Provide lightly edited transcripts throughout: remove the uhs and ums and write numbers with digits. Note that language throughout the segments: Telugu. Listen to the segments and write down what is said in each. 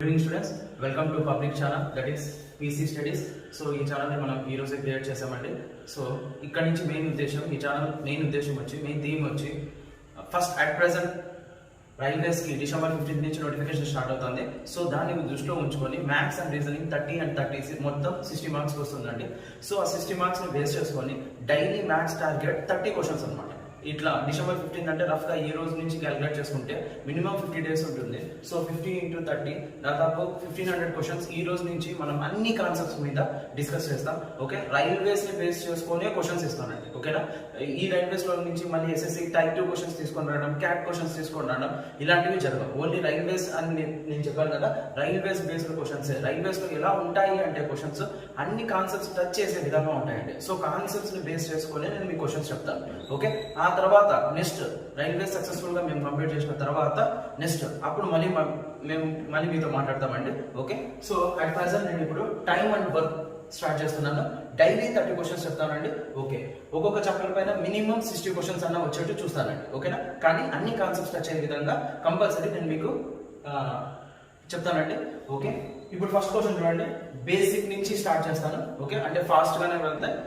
Good evening students, welcome to public channel that is PC Studies. So ఈ ఛానల్ని మనం ఈ రోజే క్రియేట్ చేసామండి. సో ఇక్కడ నుంచి మెయిన్ ఉద్దేశం వచ్చి మెయిన్ థీమ్ వచ్చి ఫస్ట్ అట్ ప్రెసెంట్ రైల్వేస్కి డిసెంబర్ 15 నుంచి నోటిఫికేషన్ స్టార్ట్ అవుతుంది. సో దాన్ని దృష్టిలో ఉంచుకొని మ్యాథ్స్ అండ్ రీజనింగ్ 30 and 30 మొత్తం 60 మార్క్స్ వస్తుందండి. సో ఆ 60 మార్క్స్ని బేస్ చేసుకొని డైలీ మ్యాథ్స్ టార్గెట్ 30 క్వశ్చన్స్ అనమాట. ఇట్లా డిసెంబర్ 15 అంటే రఫ్గా ఈ రోజు నుంచి క్యాలిక్యులేట్ చేసుకుంటే మినిమం 50 days ఉంటుంది. సో 50 into 30 దాదాపు 1500 క్వశ్చన్స్ ఈ రోజు నుంచి మనం అన్ని కాన్సెప్ట్స్ మీద డిస్కస్ చేస్తాం. ఓకే, రైల్వేస్ ని బేస్ చేసుకునే క్వశ్చన్స్ ఇస్తానండి. ఓకేనా, ఈ రైల్వేస్ లో నుంచి మళ్ళీ ఎస్ఎస్సి టైప్ 2 క్వశ్చన్స్ తీసుకొని రావడం, క్యాట్ క్వశ్చన్స్ తీసుకొని రావడం ఇలాంటివి జరగవు. ఓన్లీ రైల్వేస్ అని నేను చెప్పాను కదా, రైల్వేస్ బేస్డ్ క్వశ్చన్స్. రైల్వేస్ లో ఎలా ఉంటాయి అంటే క్వశ్చన్స్ అన్ని కాన్సెప్ట్స్ టచ్ చేసే విధంగా ఉంటాయండి. సో కాన్సెప్ట్స్ ని బేస్ చేసుకొని నేను మీ క్వశ్చన్స్ చెప్తాను. ఓకే, ఆ తర్వాత నెక్స్ట్ రైల్వే సక్సెస్ఫుల్ గా మేము కంప్లీట్ చేసిన తర్వాత నెక్స్ట్ అప్పుడు మళ్ళీ మీతో మాట్లాడతామండి. ఓకే, సో అట్ ప్రెసెంట్ నేను ఇప్పుడు టైం అండ్ వర్క్ స్టార్ట్ చేస్తున్నాను. డైలీ 30 క్వశ్చన్స్ చెప్తానండి. ఓకే, ఒక్కొక్క చాప్టర్ పైన మినిమం 60 క్వశ్చన్స్ అన్న వచ్చేట్టు చూస్తానండి. ఓకేనా, కానీ అన్ని కాన్సెప్ట్స్ టచ్ అయ్యే విధంగా కంపల్సరీ నేను మీకు చెప్తానండి. ఓకే, ఇప్పుడు ఫస్ట్ క్వశ్చన్ చూడండి, బేసిక్ నుంచి స్టార్ట్ చేస్తాను. ఓకే, అంటే ఫాస్ట్ గానే వెళ్తాయి.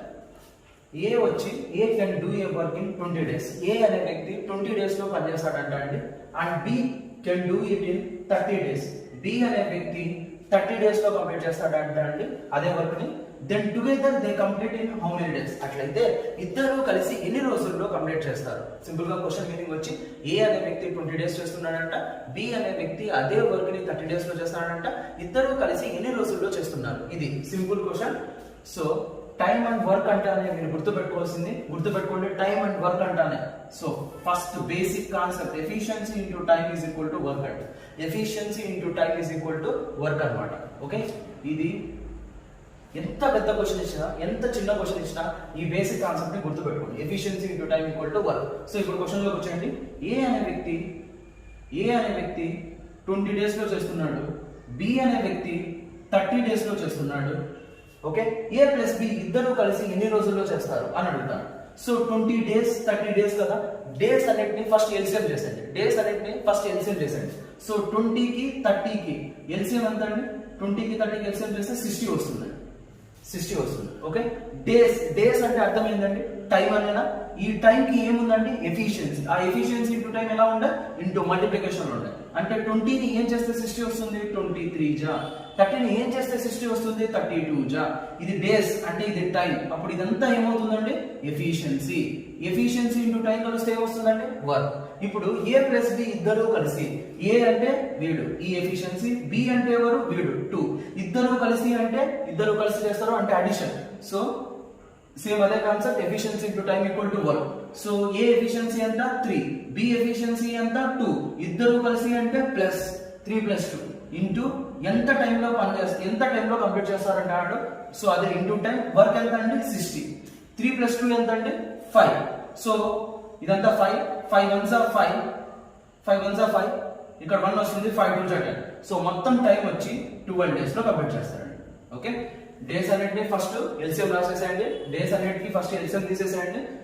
ఏ వచ్చి A can do a work in 20 days. ఏ అనే వ్యక్తి 20 days లో పనిచేస్తాడంట అండి. And B can do it in 30 days. B అనే వ్యక్తి 30 days లో కంప్లీట్ చేస్తాడంట అండి అదే వర్క్ ని. Then together they complete in how many days. అట్లయితే ఇద్దరు కలిసి ఎన్ని రోజుల్లో కంప్లీట్ చేస్తారు? సింపుల్ గా క్వశ్చన్ మీనింగ్ వచ్చి ఏ అనే వ్యక్తి 20 days చేస్తున్నాడంట, బి అనే వ్యక్తి అదే వర్క్ ని 30 days లో చేస్తున్నాడంట. ఇద్దరు కలిసి ఎన్ని రోజుల్లో చేస్తున్నారు? ఇది simple question. So time and work అంటానే మీరు గుర్తుపెట్టుకోండి. టైం అండ్ వర్క్ అంటానే. So first basic concept efficiency into time is equal to work అంట. Efficiency into time is equal to work అనమాట. ఓకే, ఇది ఎంత పెద్ద క్వశ్చన్ ఇచ్చినా ఎంత చిన్న క్వశ్చన్ ఇచ్చినా ఈ బేసిక్ కాన్సెప్ట్ ని గుర్తుపెట్టుకోండి. Efficiency into time equal to work. So ఇప్పుడు క్వశ్చన్ లోకి వచ్చేయండి. ఏ అనే వ్యక్తి 20 days లో చేస్తున్నాడు, బి అనే వ్యక్తి 30 days లో చేస్తున్నాడు. ఓకే, ఏ ప్లస్ బి ఇద్దరు కలిసి ఎన్ని రోజుల్లో చేస్తారు అని అడుగుతాను. సో 20 days 30 days కదా, డేస్ అన్నిటిని ఫస్ట్ ఎల్సిఎం చేసండి. సో 20కి 30కి ఎల్సిఎం ఎంత అండి? 20కి 30కి ఎల్సిఎం చేస్తే 60 వస్తుంది. ఓకే, డేస్ అంటే అర్థం ఏంటండి? టైం అనేనా? ఈ టైం కి ఏముందండి? ఎఫిషియన్సీ. ఆ ఎఫిషియన్సీ ఇంటూ టైం ఎలా ఉండే? ఇంటూ మల్టిప్లికేషన్ ఉండే. అంటే 20ని ఏం చేస్తే 60 వస్తుంది? 23 జా. 30ని ఏం చేస్తే 60 వస్తుంది? 32 జా. ఇది డేస్ అంటే ఇది టైం. అప్పుడు ఇదంతా ఏమవుతుందండి? ఎఫిషియన్సీ ఇంటూ టైం కలిస్తే ఏమొస్తుందండి? వర్క్. ఇప్పుడు ఏ ప్లస్ బి ఇద్దరు కలిసి, ఏ అంటే వీడు ఈ ఎఫిషియన్సీ, బి అంటే ఎవరు? వీడు 2. ఇద్దరు కలిసి అంటే ఇద్దరు కలిసి చేస్తారు అంటే అడిషన్. సో సేమ్ అదే concept, efficiency into time equal to work. So A efficiency ఎంత? 3, బి ఎఫిషియన్సీ ఎంత? 2. ఇద్దరు కలిసి అంటే ప్లస్ 3 + 2 ఇంటూ ఎంత టైంలో కంప్లీట్ చేస్తారంటాడు. సో అది ఇంటూ టైం. వర్క్ ఎంత అండి? 60. 3 + 2 ఎంత అండి? 5. సో ఇదంతా 5 1s are 5 ఇక్కడ 1 వస్తుంది, 5 2s are 10. సో మొత్తం టైం వచ్చి 12 days లో కంప్లీట్ చేస్తారండి. ఓకే, డేస్ అన్నిటిని ఫస్ట్ ఎల్సిఎం రాసేసేయండి. డేస్ అన్నిటికి ఫస్ట్ ఎల్సిఎం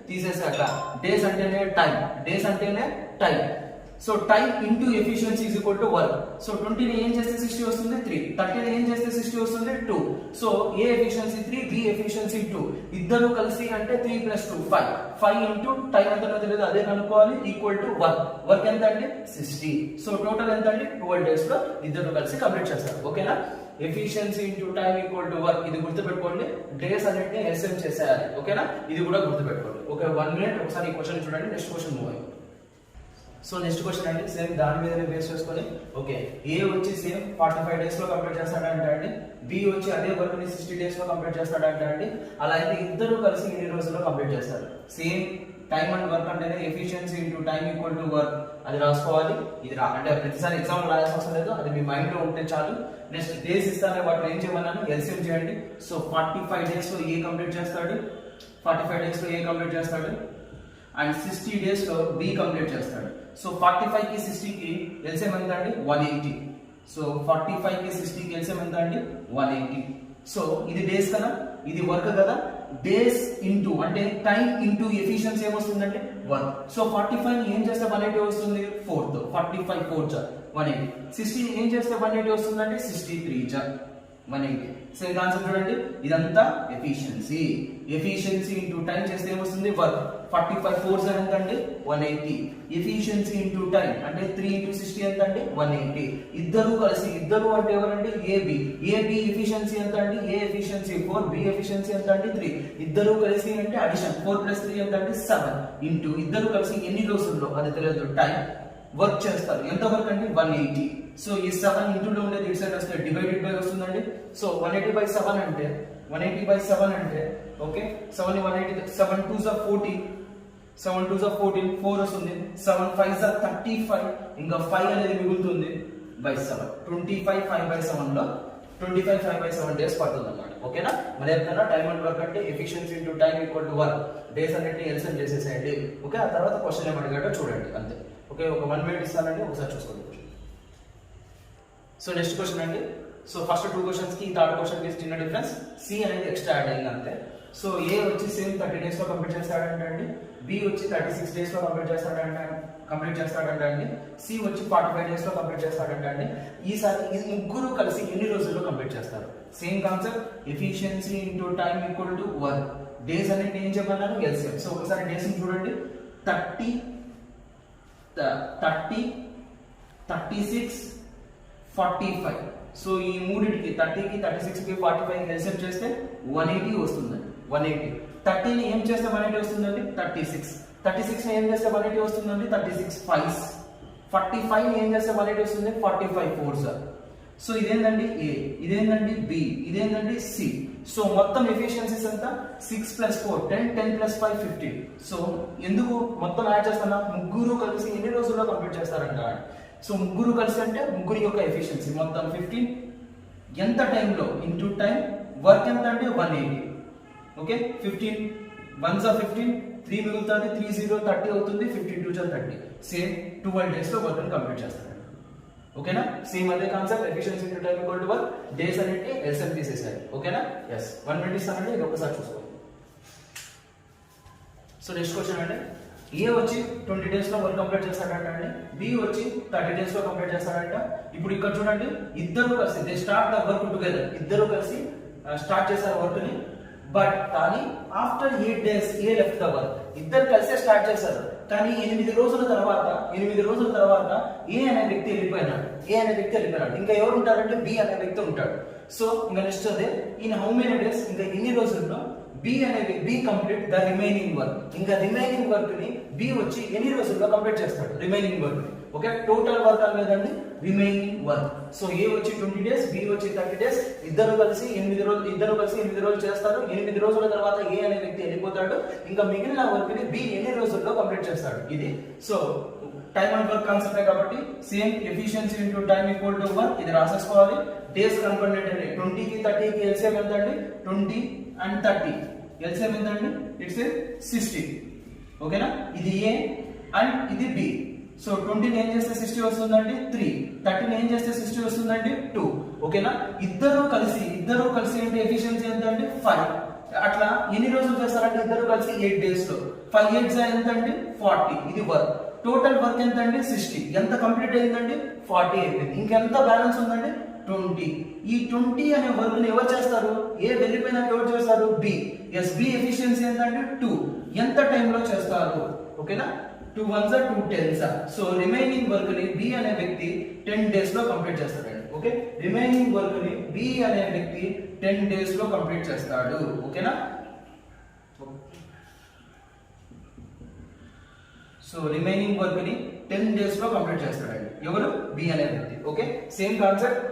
తీసేసాక డేస్ అంటేనే time. So time into efficiency is equal to work. So 20ని ఏం చేస్తే 60 వస్తుంది? 3. 30ని ఏం చేస్తే 60 వస్తుంది? 2. సో ఏ ఎఫిషియన్సీ 3, బి ఎఫిషియన్సీ 2. ఇద్దరు కలిసి అంటే 3 + 2 5 ఇంటూ టైం ఎంత తెలియదు అదే కనుక్కోవాలి, ఈక్వల్ టు వర్క్ ఎంత అండి? 60. సో టోటల్ ఎంత అండి? 12 days లో ఇద్దరు కలిసి కంప్లీట్ చేస్తారు. ఓకేనా, efficiency into time equal to work. ఇది గుర్తుపెట్టుకోండి. డేస్ అన్నిటిని ఎస్ఎం చేసేయాలి. ఓకేనా, ఇది కూడా గుర్తుపెట్టుకోండి. ఓకే, 1 minute ఒకసారి ఈ క్వశ్చన్ చూడండి. నెక్స్ట్ క్వశ్చన్ మూవ్ అయ్యి. సో నెక్స్ట్ క్వశ్చన్ అండి సేమ్ దాని మీదనే బేస్ చేసుకొని. ఓకే, ఏ వచ్చి సేమ్ 45 days లో కంప్లీట్ చేస్తాడంట అండి. బి వచ్చి అదే వర్క్ ని 60 days లో కంప్లీట్ చేస్తాడంట అండి. అలా అయితే ఇద్దరు కలిసి ఎన్ని రోజుల్లో కంప్లీట్ చేస్తారు? సేమ్ టైం అండ్ వర్క్ అంటేనే efficiency into time equal to work. అది రాసుకోవాలి. ఇది అంటే ప్రతిసారి ఎగ్జామ్ రాయాల్సిన అవసరం లేదు, అది మీ మైండ్ లో ఉంటే చాలు. నెక్స్ట్ డేస్ ఇస్తానే వాటిని ఏం చేయమన్నాను? ఎల్సిఎం చేయండి. సో 45 days లో ఏ కంప్లీట్ చేస్తాడు? అండ్ 60 days లో బి కంప్లీట్ చేస్తాడు. సో 45 కి 60 కి ఎల్సిఎం ఎంత అండి? 180. సో 45 కి 60 కి ఎల్సిఎం ఎంత అండి? 180. సో ఇది డేస్ కదా, ఇది వర్క్ కదా. డేస్ ఇంటూ అంటే టైం ఇంటూ ఎఫిషియన్సీ ఏమొస్తుందంటే 1. సో 45 ఏం చేస్తే 180 వస్తుంది 4 తో 45 4 జా 180. 60 ఏం చేస్తే 180 వస్తుందంటే 63 జా 180. సో ఈ కాన్సెప్ట్ చూడండి, ఇదంతా ఎఫిషియన్సీ ఇంటూ టైం చేస్తే ఏమొస్తుంది వర్క్. 45 4 ఎంత అంటే 180. ఎఫిషియన్సీ ఇంటూ టైం అంటే 3 ఇంటూ 60 ఎంత అంటే 180. ఇద్దరు కలిసి, ఇద్దరు అంటే ఎవరంటే ఏబి ఎఫిషియన్సీ ఎంత అంటే ఏ ఎఫిషియన్సీ 4, బి ఎఫిషియన్సీ ఎంత అంటే 3. ఇద్దరు కలిసి అంటే అడిషన్ 4 + 3 ఎంత అంటే 7 ఇంటూ ఇద్దరు కలిసి ఎన్ని రోజుల్లో అది తెలియదు టైం వర్క్ చేస్తారు. ఎంత వర్క్ అంటే 180. సో ఈ 7 ఇంటూలో ఉండేది ఇటు సైడ్ వస్తే డివైడెడ్ బై వస్తుందండి. సో 180/7 అంటే 180/7 అంటే ఓకే 7 ని 180 7 2s are 40 7 2s are 14 4 వస్తుంది. 7 5s are 35 ఇంకా 5 అనేది మిగులుతుంది బై 7. 25 5/7 లో 25 5/7 డేస్ పడుతుంది అన్నమాట. ఓకేనా? మరి ఎప్పుడైనా టైం అండ్ వర్క్ అంటే efficiency into time equal to work. Days అన్నిటిని ఎల్సిఎం చేసేసేయండి. ఓకే, ఆ తర్వాత క్వశ్చన్ ఏమడిగాడో చూడండి అంతే. ఓకే, ఒక 1 మినిట్ ఇస్తానండి, ఒకసారి చూసుకోండి. సో నెక్స్ట్ క్వశ్చన్ అండి. సో ఫస్ట్ 2 క్వశ్చన్స్ కి థర్డ్ క్వశ్చన్ కి చిన్న డిఫరెన్స్, సి అనేది ఎక్స్ట్రా యాడ్ అయింది అంతే. సో ఏ వచ్చి సేమ్ 30 డేస్ లో కంప్లీట్ చేస్తాడంటే అండి, బి వచ్చి 36 డేస్ లో కంప్లీట్ చేస్తాడంటే అండి, సి వచ్చి 45 డేస్ లో కంప్లీట్ చేస్తాడంటే అండి. ఈసారి ఈ ముగ్గురు కలిసి ఎన్ని రోజుల్లో కంప్లీట్ చేస్తారు? Same concept, efficiency into time equal to work. Days అనేది ఏం చెప్పన్నాను ఎల్సిఎం. సో ఒకసారి డేస్ ని చూడండి, 30 36 45. సో ఈ మూడింటికి 30 కి 36 కి 45 ఎల్సిఎం చేస్తే 180 వస్తుందండి. 180. 30 ని ఏం చేస్తే 180 వస్తుందండి 36. 36 ని ఏం చేస్తే 180 వస్తుందండి 36 5s. 45 ని ఏం చేస్తే 180 వస్తుంది 45 4s. సో ఇదేందండి ఏ, ఇదేందండి బి, ఇదేందండి సి. సో మొత్తం ఎఫిషియన్సీస్ అంతా 6 + 4 10 10 + 5 15. సో ఎందుకు మొత్తం యాడ్ చేస్తున్నా, ముగ్గురు కలిసి ఎన్ని రోజుల్లో కంప్లీట్ చేస్తారంట. సో ముగ్గురు కలిసి అంటే ముగ్గురు యొక్క ఎఫిషియన్సీ మొత్తం 15 ఎంత టైంలో ఇంటూ టైం వర్క్ ఎంత అంటే 180. ఓకే, 15 1s are 15 3 మిగులుతుంది 3 0 30 అవుతుంది. 15 2s are 30. సేమ్ 12 డేస్ లో వర్క్ కంప్లీట్ చేస్తారు. ఓకేనా? సేమ్ అదే concept, efficiency into time equal to work. Days అనేది ఎల్సిఎం తీసేసారు. ఓకేనా? yes 1 మినిట్ ఇస్తానండి, ఇది ఒకసారి చూసుకోండి. సో నెక్స్ట్ క్వశ్చన్ అంటే, ఏ వచ్చి 20 డేస్ లో వర్క్ కంప్లీట్ చేస్తాడంట అండి, బి వచ్చి 30 డేస్ లో కంప్లీట్ చేస్తాడంట. ఇప్పుడు ఇక్కడ చూడండి, ఇద్దరు కలిసి they start the work together. ఇద్దరు కలిసి స్టార్ట్ చేశారు వర్క్ ని. బట్ కానీ after 8 days A left the work. ఇద్దరు కలిసే స్టార్ట్ చేశారు, కానీ 8 రోజుల తర్వాత ఏ అనే వ్యక్తి వెళ్ళిపోయినాడు. ఇంకా ఎవరు ఉంటారంటే బి అనే వ్యక్తి ఉంటాడు. సో ఇంకా నెక్స్ట్ అదే ఇన్ హౌ మెనీ డేస్, ఇంకా ఎన్ని రోజుల్లో B complete the remaining work. ఇంకా రిమైనింగ్ వర్క్ ని బి వచ్చి ఎన్ని రోజుల్లో కంప్లీట్ చేస్తాడు రిమైనింగ్ వర్క్ ని. ఓకే, టోటల్ వర్క్ అనేదండి రిమైనింగ్ వర్క్. సో ఏ వచ్చి 20 డేస్, బి వచ్చి 30 డేస్. ఇద్దరు కలిసి 8 రోజులు చేస్తారు. 8 రోజుల తర్వాత ఏ అనే వ్యక్తి వెళ్ళిపోతాడు. ఇంకా మిగిలిన వర్క్ ని బి ఎన్ని రోజుల్లో కంప్లీట్ చేస్తాడు. ఇది so time and work concept కాబట్టి same efficiency into time equal to work. ఇది రాసేసుకోవాలి. డేస్ కన్వర్టెడ్ అండి, 20 కి 30 కి ఎల్సిఎం ఎంత అండి 20 and 30. ఎల్సిఎం ఎంత అండి ఇట్స్ 60. ఓకేనా? ఇది ఏ అండ్ ఇది బి. సో 20 ని ఏం చేస్తే 60 వస్తుందండి 3. 30 ని ఏం చేస్తే 60 వస్తుందండి 2. ఓకేనా? ఇద్దరు కలిసి ఏంటి ఎఫిషియన్సీ ఎంత అండి 5. అట్లా ఎన్ని రోజులు చేస్తారంటే ఇద్దరు కలిసి 8 డేస్ లో 5 8s ఎంత అండి 40. ఇది వర్క్. టోటల్ వర్క్ ఎంత అండి 60. ఎంత కంప్లీట్ అయిందండి 40 అయిపోయింది. ఇంకెంత బ్యాలెన్స్ ఉందండి 20. ఈ 20 అనే వర్క్ ని ఎవరు చేస్తారు? ఏ వెళ్ళిపోయినాక ఎవరు చేస్తారు? బి. బి ఎఫిషియన్సీ ఎంత అంటే 2. ఎంత టైంలో చేస్తారు? ఓకేనా? 2 1s are 2 10s. So remaining work ని బి అనే వ్యక్తి 10 డేస్ లో కంప్లీట్ చేస్తాడండి. ఓకే, రిమైనింగ్ వర్క్ ని బి అనే వ్యక్తి 10 డేస్ లో కంప్లీట్ చేస్తాడు. ఓకేనా? సో రిమైనింగ్ వర్క్ ని 10 డేస్ లో కంప్లీట్ చేస్తాడండి. ఎవరు? బి అనే వ్యక్తి. Okay, same concept.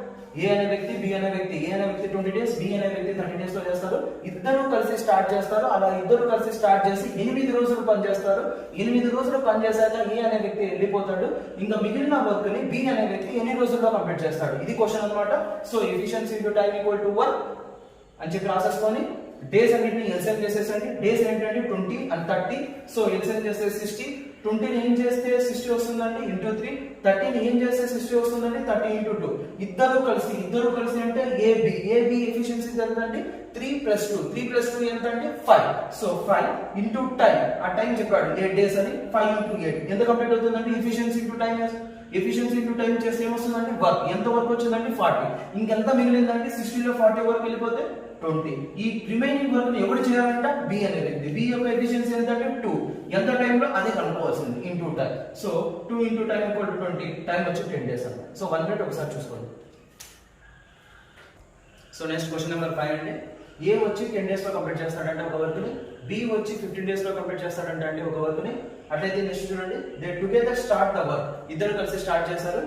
ఏ అనే వ్యక్తి, బి అనే వ్యక్తి. ఏ అనే వ్యక్తి 20 డేస్, బి అనే వ్యక్తి 30 డేస్ లో చేస్తారు. ఇద్దరు కలిసి స్టార్ట్ చేస్తారు. అలా ఇద్దరు కలిసి స్టార్ట్ చేసి 8 రోజులు పని చేస్తారు. 8 రోజులు పని చేశాక ఏ అనే వ్యక్తి వెళ్ళిపోతాడు. ఇంకా మిగిలిన వర్క్ ని బి అనే వ్యక్తి ఎన్ని రోజుల్లో కంప్లీట్ చేస్తాడు. ఇది క్వశ్చన్ అన్నమాట. So efficiency into time equal to work అని చెప్పి రాసేసుకొని డేస్ అన్నిటిని ఎల్సిఎం చేసేసండి. డేస్ ఏంటంటే 20 and 30. సో ఎల్సిఎం చేస్తే 60. 20ని ఏం చేస్తే 60 వస్తుందండి ఇంటూ 3, 30ని ఏం చేస్తే 60 వస్తుందండి 30 ఇంటూ 2. ఇద్దరు కలిసి అంటే ఏబి ఎఫిషియన్సీ ఎంత అండి 3 + 2, 3 + 2 ఎంత అండి 5. సో 5 ఇంటూ టైం, ఆ టైం చెప్పాడు 8 డేస్ అని, 5 ఇంటూ 8 ఎంత కంప్లీట్ అవుతుందండి efficiency into time. Efficiency into time చేస్తే ఏమొస్తుందండి వర్క్, ఎంత వర్క్ వచ్చిందండి 40. ఇంకెంత మిగిలిందండి 60లో 40 వరకు వెళ్ళిపోతే 20. ఈ రిమైనింగ్ వర్క్ ని ఎవరు చేయాలంట బి అనే వ్యక్తి. బి యొక్క ఎఫిషియన్సీ ఎంత అంటే 2, ఎంత టైంలో అదే కనుక్కోవాల్సింది into time. So 2 into time = 20, time వచ్చి 10 డేస్ అన్నమాట. సో 1 మినిట్ ఒకసారి చూసుకోండి. సో నెక్స్ట్ క్వశ్చన్ నెంబర్ 5 అండి. ఏ వచ్చి 10 డేస్ లో కంప్లీట్ చేస్తాడంటే ఒక వర్క్ ని, బి వచ్చి 15 డేస్ లో కంప్లీట్ చేస్తాడంటే అండి ఒక వర్క్ ని. అట్లయితే నెక్స్ట్ చూడండి, they together start the work, ఇద్దరు కలిసి స్టార్ట్ చేశారు.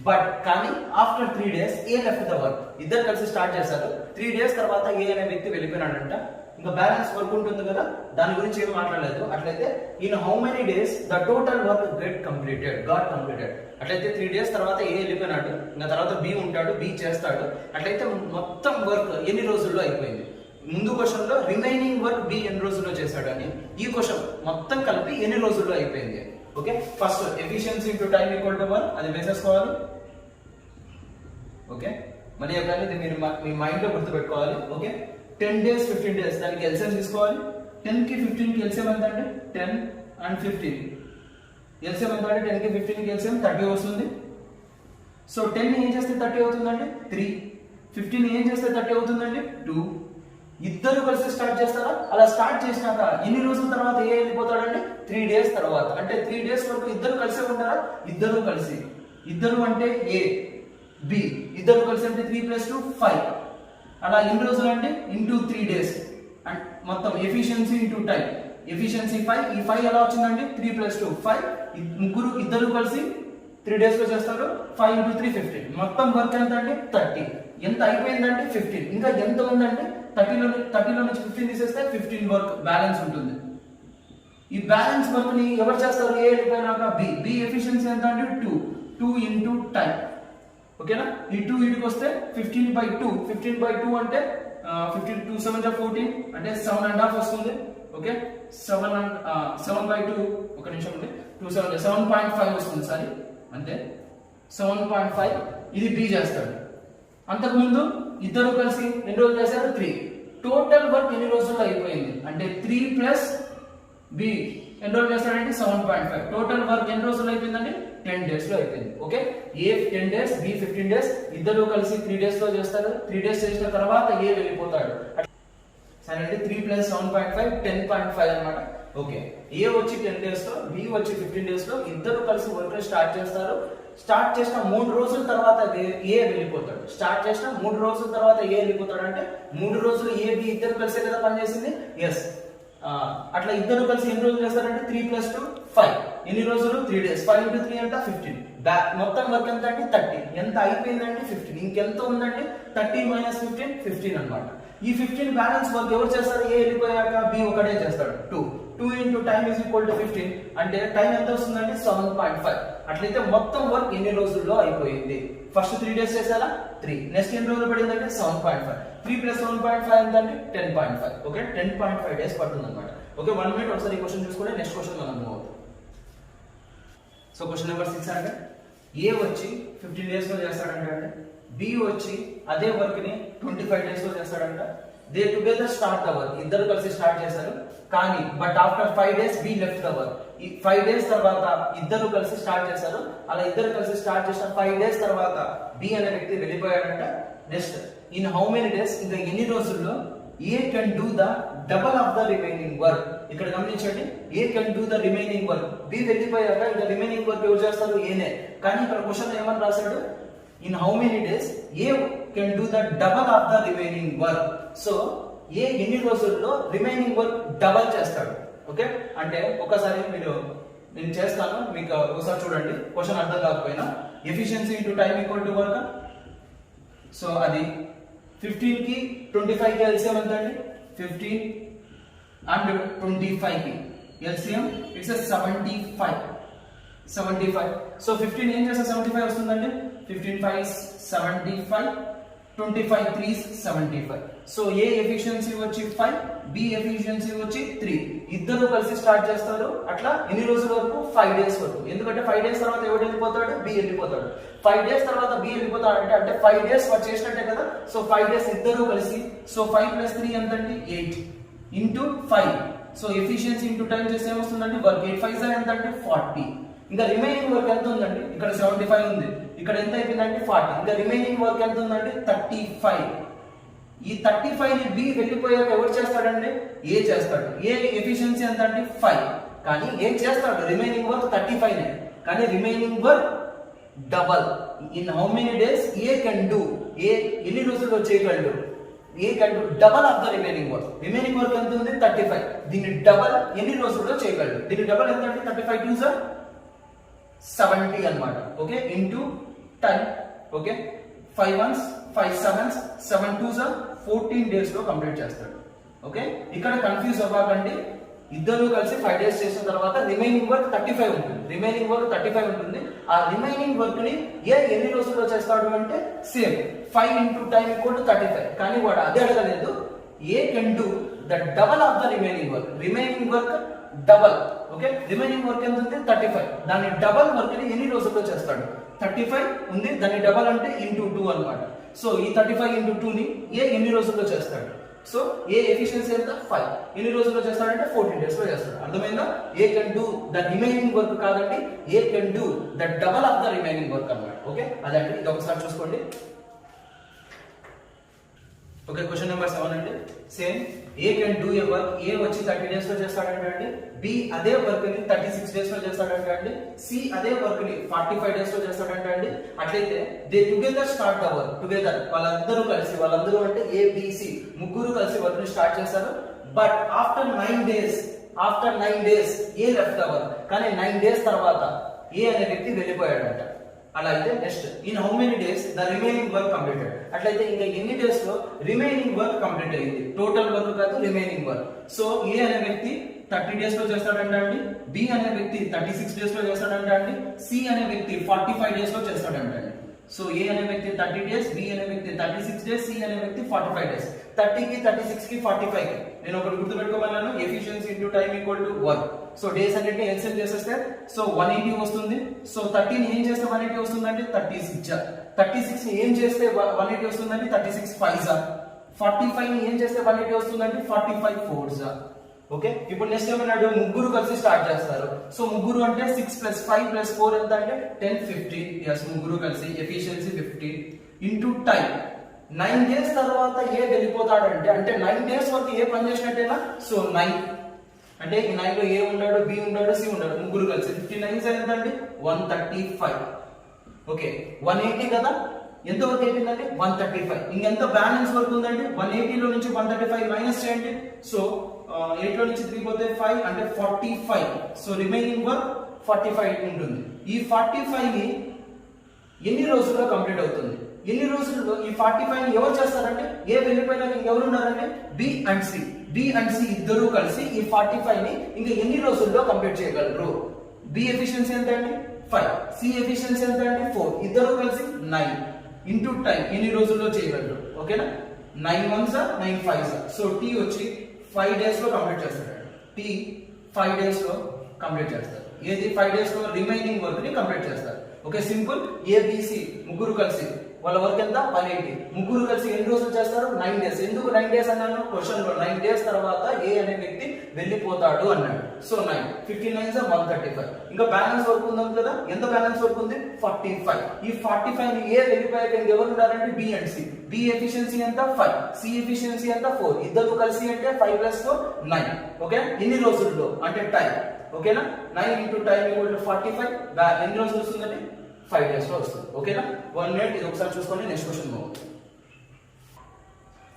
బట్ కానీ after 3 days A left the work, ఇద్దరు కలిసి స్టార్ట్ చేశారు, 3 డేస్ తర్వాత ఏ అనే వ్యక్తి వెళ్ళిపోయినాడంట. ఇంకా బ్యాలెన్స్ వర్క్ ఉంటుంది కదా, దాని గురించి ఏం మాట్లాడలేదు. అట్లయితే in how many days the total work got completed. అట్లయితే 3 డేస్ తర్వాత ఏ వెళ్ళిపోయినాడు, ఇంకా తర్వాత బి ఉంటాడు, బి చేస్తాడు. అట్లయితే మొత్తం వర్క్ ఎన్ని రోజుల్లో అయిపోయింది. ముందు క్వశ్చన్ లో రిమైనింగ్ వర్క్ బి ఎన్ని రోజుల్లో చేశాడు అని, ఈ క్వశ్చన్ మొత్తం కలిపి ఎన్ని రోజుల్లో అయిపోయింది. Okay, first efficiency into time = 1 అది వేసేసుకోవాలి. ఓకే, మళ్ళీ చెప్పాలి, ఇది మీరు మీ మైండ్ లో గుర్తుపెట్టుకోవాలి. ఓకే, 10 డేస్ 15 డేస్ దానికి ఎల్సిఎం తీసుకోవాలి. 10 కి 15 కి ఎల్సిఎం ఎంత అంటే 10 అండ్ 15 ఎల్సిఎం ఎంత అంటే 10 కి 15 కి ఎల్సిఎం 30 వస్తుంది. సో 10 ని ఏం చేస్తే 30 అవుతుందండి 3, 15 ని ఏం చేస్తే 30 అవుతుందండి 2. ఇద్దరు కలిసి స్టార్ట్ చేస్తారా? అలా స్టార్ట్ చేసినాక ఎన్ని రోజుల తర్వాత ఏ వెళ్ళిపోతాడండి 3 డేస్ తర్వాత. అంటే 3 డేస్ వరకు ఇద్దరు కలిసే ఉంటారా? ఇద్దరు కలిసి, ఇద్దరు అంటే ఏ బి, ఇద్దరు కలిసి అంటే 3 + 2 5. అలా ఎన్ని రోజులు అంటే ఇంటూ 3 డేస్. అండ్ మొత్తం ఎఫిషియన్సీ ఇంటూ టైం, ఎఫిషియన్సీ 5. ఈ 5 ఎలా వచ్చిందండి 3 + 2 5. ముగ్గురు ఇద్దరు కలిసి 3 డేస్ లో చేస్తారు. 5 ఇంటూ 3 15. మొత్తం వర్క్ ఎంత అంటే 30. ఎంత అయిపోయిందంటే 15. ఇంకా ఎంత ఉందంటే 30లో నుంచి 15 తీసేస్తే 15 వర్క్ బ్యాలెన్స్ ఉంటుంది. ఈ బ్యాలెన్స్ వర్క్ ని ఎవరు చేస్తారు? ఏ వెళ్ళిపోయినాక బి ఎఫిషియన్సీ ఎంత అంటే 2 ఇంటూ టైం. ఓకేనా, ఈ 2 ఇటుకు వస్తే 15/2. 15/2 అంటే 15 2 7 14 అంటే 7.5 వస్తుంది. ఓకే, 7/2 ఒక నిమిషం ఉంది, 2 7 7.5 వస్తుంది. సారీ, అంటే 7.5. ఇది బి చేస్తాడు. అంతకుముందు ఇద్దరు కలిసి ఎన్ని రోజులు చేశారు 3. టోటల్ వర్క్ ఎన్ని రోజుల్లో అయిపోయింది అంటే 3 + బి ఎన్ని రోజులు చేస్తాడంటే 7.5. టోటల్ వర్క్ ఎన్ని రోజుల్లో అయిపోయిందండి 10 డేస్ లో అయిపోయింది. ఓకే, ఏ 10 డేస్ బి 15 డేస్, ఇద్దరు కలిసి 3 డేస్ లో చేస్తారు. 3 డేస్ చేసిన తర్వాత ఏ వెళ్ళిపోతాడు. సరే అండి, 3 + 7.5 10.5 అన్నమాట. ఓకే, ఏ వచ్చి 10 డేస్ లో, బి వచ్చి 15 డేస్ లో ఇద్దరు కలిసి వర్క్ స్టార్ట్ చేస్తారు. స్టార్ట్ చేసిన 3 రోజుల తర్వాత ఏ వెళ్ళిపోతాడు. స్టార్ట్ చేసిన 3 రోజుల తర్వాత ఏ వెళ్ళిపోతాడు అంటే 3 రోజులు ఏ బి ఇద్దరు కలిసే కదా పనిచేసింది. ఎస్, అట్లా ఇద్దరు కలిసి ఎన్ని రోజులు చేస్తారంటే 3 + 2 5. ఎన్ని రోజులు 3 డేస్. 5 ఇంటూ 3 అంటే 15. మొత్తం వర్క్ ఎంత అంటే 30. ఎంత అయిపోయిందంటే 15. ఇంకెంత ఉందంటే 30 - 15 15 అన్నమాట. ఈ 15 బ్యాలెన్స్ వర్క్ ఎవరు చేస్తారు? ఏ వెళ్ళిపోయాక బి ఒకటే చేస్తాడు. 2 ఇంటూ టైం = 15 అంటే టైం ఎంత వస్తుందంటే 7.5. అట్లయితే మొత్తం వర్క్ ఎన్ని రోజుల్లో అయిపోయింది. ఫస్ట్ 3 డేస్ చేశారా 3. నెక్స్ట్ ఎన్ని రోజులు పడిందంటే 7.5. 3 + 7.5 ఎంత అంటే 10.5. ఓకే, 10.5 డేస్ పడుతుంది అనమాట. ఓకే, 1 మినిట్ ఒకసారి ఈ క్వశ్చన్ చూసుకుంటే నెక్స్ట్ క్వశ్చన్ మనం మూవ్ అవుతాం. సో క్వశ్చన్ నెంబర్ 6 అంటే ఏ వచ్చి 15 డేస్ లో చేస్తాడంటే అంటే బి వచ్చి అదే వర్క్ ని 25 డేస్ లో చేస్తాడంట. They together start the work, ఇద్దరు కలిసి స్టార్ట్ చేశారు. కానీ but after 5 days B left the work. ఈ 5 డేస్ తర్వాత ఇద్దరు కలిసి స్టార్ట్ చేశారు. అలా ఇద్దరు కలిసి స్టార్ట్ చేసిన 5 డేస్ తర్వాత బి అనే వ్యక్తి వెళ్ళిపోయాడంట. Next in how many days, ఇంకా ఎన్ని రోజుల్లో A can do the double of the remaining work. ఇక్కడ గమనించండి, A can do the remaining work. B వెళ్ళిపోయాక ఇంకా రిమైనింగ్ వర్క్ ఎవరు చేస్తారు? ఏనే. కానీ ఇక్కడ క్వశ్చన్ ఏమని రాశాడు? In how many days A can do the double of the remaining work. So A ఎన్ని రోజుల్లో రిమైనింగ్ వర్క్ డబల్ చేస్తాడు. ఓకే, అంటే ఒకసారి నేను చేస్తాను, మీకు ఒకసారి చూడండి, క్వశ్చన్ అర్థం కాకపోయినా. Efficiency into time = work. So అది 15 కి 25 కి ఎల్సిఎం ఎంత అండి 15 అండ్ 25 కి ఎల్సిఎం ఇట్స్ 75. సో 15 ఏం చేస్తే 75 వస్తుందండి. 15 5 75. 25 3s 75. సో ఏ ఎఫిషియన్సీ వచ్చి 5, బి ఎఫిషియన్సీ వచ్చి 3. ఇద్దరు కలిసి స్టార్ట్ చేస్తారు. అట్లా ఎన్ని రోజుల వరకు? 5 డేస్ వరకు. ఎందుకంటే 5 డేస్ తర్వాత ఎవరు వెళ్ళిపోతాడు? బి వెళ్ళిపోతాడు. 5 డేస్ తర్వాత బి వెళ్ళిపోతాడు అంటే 5 డేస్ వర్క్ చేసినట్టే కదా. సో 5 డేస్ ఇద్దరు కలిసి, సో 5 + 3 ఎంత అండి? 8 into 5. So efficiency into time చేస్తే ఏమొస్తుందండి? వర్క్ 8 5 ఎంత అంటే 40. ఇంకా రిమైనింగ్ వర్క్ ఎంత ఉందండి? ఇక్కడ 75 ఉంది, ఇక్కడ ఎంత అయిపోయిందంటే 40. ఇంకా రిమైనింగ్ వర్క్ ఎంత ఉందండి? 35. ఈ 35 ని బి వెళ్ళిపోయాక ఎవరు చేస్తాడండి? ఏ చేస్తాడు. ఏ ఎఫిషియన్సీ ఎంత అంటే 5, కానీ ఏం చేస్తాడు? రిమైనింగ్ వర్క్ 35 నే, కానీ remaining work double. In how many days A can do? A ఎన్ని రోజుల్లో చేయగలడు? A can do double of the remaining work. Remaining work ఎంత ఉంది? 35. దీన్ని డబల్ ఎన్ని రోజుల్లో చేయగలడు? దీన్ని డబల్ ఎంత అంటే 35 2s 70 అన్నమాట. Okay, into time. Okay, 5 1s 5 7s 7 2s 14 days లో కంప్లీట్ చేస్తాడు. ఓకే, ఇక్కడ కన్ఫ్యూజ్ అవ్వకండి. ఇద్దరు కలిసి 5 డేస్ చేసిన తర్వాత రిమైనింగ్ వర్క్ 35 ఉంటుంది. రిమైనింగ్ వర్క్ 35 ఉంటుంది. ఆ రిమైనింగ్ వర్క్ ని ఎన్ని రోజుల్లో చేస్తాడు అంటే same 5 into time equal to 35. కానీ వాడు అదే అడగలేదు. ఏ can do the double of the remaining work. Remaining work double. Okay, remaining work ఎంత ఉంది? 35. దాని డబల్ వర్క్ ని ఎన్ని రోజుల్లో చేస్తాడు? 35 ఉంది, దాని డబల్ అంటే ఇంటూ 2 అన్నమాట. సో ఈ 35 ఇంటూ 2 ని ఎన్ని రోజుల్లో చేస్తాడు? సో ఏ ఎఫిషియన్సీ ఎంత? 5. ఎన్ని రోజుల్లో చేస్తాడంటే 14 డేస్ లో చేస్తాడు. అర్థమైందా? A can do the remaining work కాదండి, A can do the double of the remaining work అన్నమాట. ఓకే, అదండి. ఇది ఒకసారి చూసుకోండి. ఓకే, క్వశ్చన్ నెంబర్ 7 అండి. Same A can do a work. A వచ్చి 30 డేస్ లో చేస్తాడంటే అండి, బి అదే వర్క్ ని 36 డేస్ లో చేస్తాడంటే అండి, సి అదే వర్క్ ని 45 డేస్ లో చేస్తాడంటే అండి. అట్లయితే they together start the work. Together వాళ్ళందరూ కలిసి, వాళ్ళందరూ అంటే ఏ బి సి ముగ్గురు కలిసి వర్క్ ని స్టార్ట్ చేస్తారు. But after 9 days A left the work. కానీ 9 డేస్ తర్వాత ఏ అనే వ్యక్తి వెళ్ళిపోయాడంట. అలా అయితే next in how many days the remaining work completed. అట్లయితే ఇంకా ఎన్ని డేస్ లో రిమైనింగ్ వర్క్ కంప్లీట్ అయింది? టోటల్ వర్క్ కాదు, రిమైనింగ్ వర్క్. సో ఏ అనే వ్యక్తి 30 డేస్ లో చేస్తాడంట అండి, బి అనే వ్యక్తి 36 డేస్ లో చేస్తాడంట అండి, సి అనే వ్యక్తి 45 డేస్ లో చేస్తాడంట అండి. సో ఏ అనే వ్యక్తి 30 డేస్, బి అనే వ్యక్తి 36 డేస్, సి అనే వ్యక్తి 45 డేస్. 30 కి 36 కి 45 కి నేను ఒకటి గుర్తుపెట్టుకోమన్నాను, efficiency into time equal to work. So days అన్నిటిని ఎల్సిఎం చేసేస్తే సో 180 వస్తుంది. సో 30 ని ఏం చేస్తే 180 వస్తుందండి? 36. 36 ని ఏం చేస్తే 180 వస్తుందండి? 36 5s. 45 ని ఏం చేస్తే 180 వస్తుందండి? 45 4s. ఓకే, ఇప్పుడు నెక్స్ట్ ఏమన్నాడు? ముగ్గురు కలిసి స్టార్ట్ చేస్తారు. సో ముగ్గురు అంటే 6 + 5 + 4 ఎంత అంటే 10 50. yes, ముగ్గురు కలిసి ఎఫిషియన్సీ 50 ఇంటూ టైం. 9 డేస్ తర్వాత ఏ వెళ్ళిపోతాడంటే, అంటే 9 డేస్ వరకు ఏ పని చేసినట్టేనా? సో 9 అంటే ఈ 9 లో ఏ ఉన్నాడు, బి ఉన్నాడు, సి ఉన్నాడు, ముగ్గురు కలిసి 59 ఎంత అండి? 135. ఓకే, 180 కదా, ఎంత వరకు అయిపోయిందండి? 135. ఇంకెంత బ్యాలెన్స్ వర్క్ ఉందండి? 180 లో నుంచి 135 మైనస్ చేయండి. సో 8 లో నుంచి 3 పోతే 5 అంటే 45. సో రిమైనింగ్ వర్క్ 45 ఉంటుంది. ఈ 45 ని ఎన్ని రోజుల్లో కంప్లీట్ అవుతుంది? ఎన్ని రోజుల్లో ఈ 45 ని ఎవరు చేస్తారంటే, ఏ వెళ్ళిపోయినాక ఇంకెవరు ఉన్నారంటే B and C. B and C ఇద్దరు కలిసి ఈ 45 ని ఇంకా ఎన్ని రోజుల్లో కంప్లీట్ చేయగలరు? బి ఎఫిషియన్సీ ఎంత అండి? 5. సి ఎఫిషియన్సీ ఎంత అండి? 4. ఇద్దరు కలిసి 9 ఇంటూ టైం ఎన్ని రోజుల్లో చేయగలరు? ఓకేనా? 9 1s 9 5s. సో టీ వచ్చి 5 డేస్ లో కంప్లీట్ చేస్తాడు. టీ 5 డేస్ లో కంప్లీట్ చేస్తారు. ఏది 5 డేస్ లో రిమైనింగ్ వర్క్ ని కంప్లీట్ చేస్తారు. Okay, simple. ఏబిసి ముగ్గురు కలిసి వాళ్ళ వర్క్ ఎంత? 180. ముగ్గురు కలిసి ఎన్ని రోజులు చేస్తారు? 9 డేస్. ఎందుకు 9 డేస్ అన్నాను? క్వశ్చన్ లో 9 డేస్ తర్వాత ఏ అనే వ్యక్తి వెళ్ళిపోతాడు అన్నాడు. సో 9 59 135. ఇంకా బ్యాలెన్స్ వర్క్ ఉంది కదా, ఎంత బ్యాలెన్స్ వర్క్ ఉంది? 45. ఈ 45 ని ఏ వెళ్ళిపోయాక ఇంకెవరు ఉండాలంటే B and C. B efficiency ఎంత? 5. సి ఎఫిషియన్సీ ఎంత? 4. ఇద్దరు కలిసి అంటే 5 + 4 9. ఓకే, ఎన్ని రోజుల్లో అంటే టైం. ఓకేనా? 9 ఇంటూ టైం ఈక్వల్ టు 45. ఎన్ని రోజులు వస్తుందండి? 5 డేస్ లో వస్తుంది. ఓకేనా? 1 మినిట్ ఇది ఒకసారి చూసుకోండి. నెక్స్ట్ క్వశ్చన్ పోవాలి.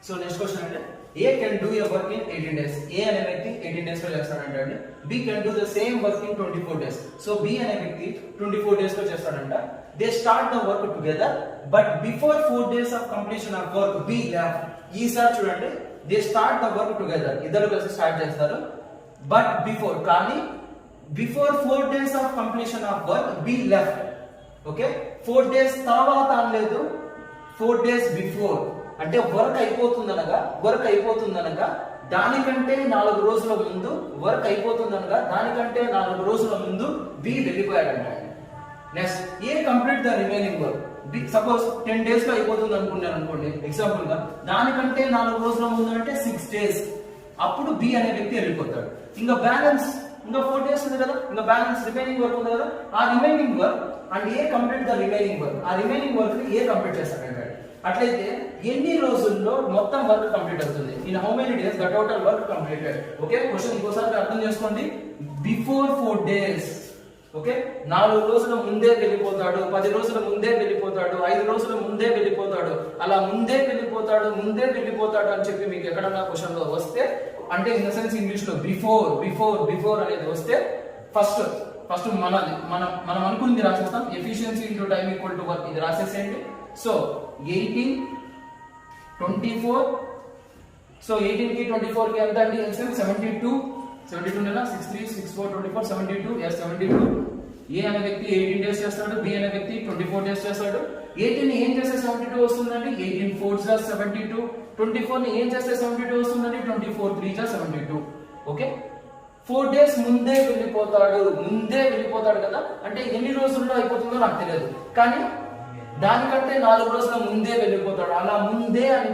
సో నెక్స్ట్ క్వశ్చన్ అంటే A can do a work in 18 days. A అనే వ్యక్తి 18 డేస్ లో చేస్తాడంట అండి. B can do the same work in 24 days. So B అనే వ్యక్తి 24 డేస్ లో చేస్తాడంట. They start the work together but before 4 days of completion of work B left. ఈసారి చూడండి, they start the work together, ఇద్దరు కలిసి స్టార్ట్ చేస్తారు. బట్ బిఫోర్, కానీ before 4 days of completion of work B left. Okay, 4 days తర్వాత అనలేదు, 4 days బిఫోర్ అంటే వర్క్ అయిపోతుందనగా దానికంటే 4 రోజుల ముందు వర్క్ అయిపోతుందనగా దానికంటే 4 రోజుల ముందు బి వెళ్ళిపోయాడంట. Next A complete the remaining work. Suppose 10 days లో అయిపోతుంది అనుకున్నాను అనుకోండి ఎగ్జాంపుల్ గా, దానికంటే 4 రోజుల ముందు అంటే 6 days, అప్పుడు బి అనే వ్యక్తి వెళ్ళిపోతాడు. ఇంకా బ్యాలెన్స్ ఇంకా 4 days ఉంది కదా, ఇంకా బ్యాలెన్స్ రిమైనింగ్ వర్క్ ఉంది కదా, ఆ remaining work and A complete the remaining work, ఆ రిమైనింగ్ వర్క్ ని ఏ కంప్లీట్ చేస్తాడంటే. అట్లయితే ఎన్ని రోజుల్లో మొత్తం వర్క్ కంప్లీట్ అవుతుంది? In how many days the total work completed. Okay, question ఇంకోసారి అర్థం చేసుకోండి. బిఫోర్ 4 days, ఓకే, 4 రోజుల ముందే వెళ్ళిపోతాడు, 10 రోజుల ముందే వెళ్ళిపోతాడు, 5 రోజుల ముందే వెళ్ళిపోతాడు, అలా ముందే వెళ్ళిపోతాడు అని చెప్పి మీకు ఎక్కడన్నా క్వశ్చన్ లో వస్తే, అంటే ఇన్ ద సెన్స్ ఇంగ్లీష్ లో బిఫోర్ అనేది వస్తే ఫస్ట్ మనం అనుకుంది రాసేస్తాం. Efficiency into time equal to work, ఇది రాసేసేయండి. సో 18 24, సో 18 కి 24 కి ఎంత అండి? 72 నెల 6 3 6 4 24 72. yes 72. ఏ అనే వ్యక్తి 18 days చేస్తాడు, బి అనే వ్యక్తి 24 days చేస్తాడు. 18 ని ఏం చేస్తే 72 వస్తుందండి? 18 4s are 72. 24 ని ఏం చేస్తే 72 వస్తుందండి? 24 3s are 72. ఓకే, 4 days ముందే వెళ్ళిపోతాడు కదా, అంటే ఎన్ని రోజుల్లో అయిపోతుందో నాకు తెలియదు, కానీ దానికంటే 4 రోజుల ముందే వెళ్ళిపోతాడు. అలా ముందే అని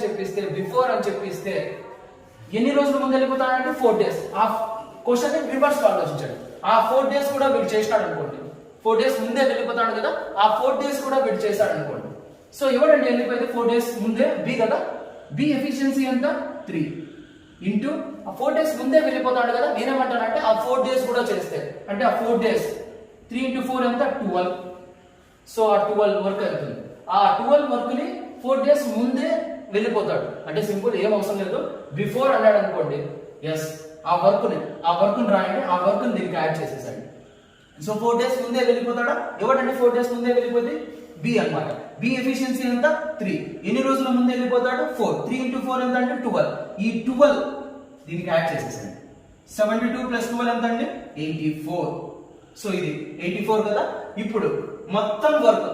చెప్పిస్తే బిఫోర్ అని చెప్పిస్తే ఎన్ని రోజుల ముందు వెళ్ళిపోతాడంటే 4 days. ఆ క్వశ్చన్ రివర్స్ ఆలోచించండి. ఆ 4 days కూడా వీడు చేసినాడు అనుకోండి, 4 days ముందే వెళ్ళిపోతాడు కదా, ఆ 4 days కూడా వీడు చేశాడు అనుకోండి. సో ఎవరండి వెళ్ళిపోతే 4 days ముందే? బి కదా. బి ఎఫిషియన్సీ ఎంత? 3 ఇంటూ ఆ 4 days ముందే వెళ్ళిపోతాడు కదా, నేనేమంటానంటే ఆ 4 days కూడా చేస్తే, అంటే ఆ 4 days 3 into 4 ఎంత? 12. సో ఆ 12 వర్క్ అవుతుంది. ఆ 12 వర్క్ ని 4 days ముందే వెళ్ళిపోతాడు. అంటే సింపుల్, ఏం అవసరం లేదు. బిఫోర్ అన్నాడు అనుకోండి, ఎస్ ఆ వర్క్ ని రాయండి, ఆ వర్క్ ని దీనికి యాడ్ చేసేసండి. సో 4 days ముందే వెళ్ళిపోతాడా? ఎవడంటే 4 days ముందే వెళ్ళిపోతే బి అన్నమాట. బి ఎఫిషియన్సీ ఎంత? 3. ఎన్ని రోజుల ముందే వెళ్ళిపోతాడు? 4. 3 into 4 ఎంత అంటే 12. ఈ 12 దీనికి యాడ్ చేసేసండి. 72 plus 12 ఎంత అండి? 84. సో ఇది 84 కదా. ఇప్పుడు మొత్తం వర్క్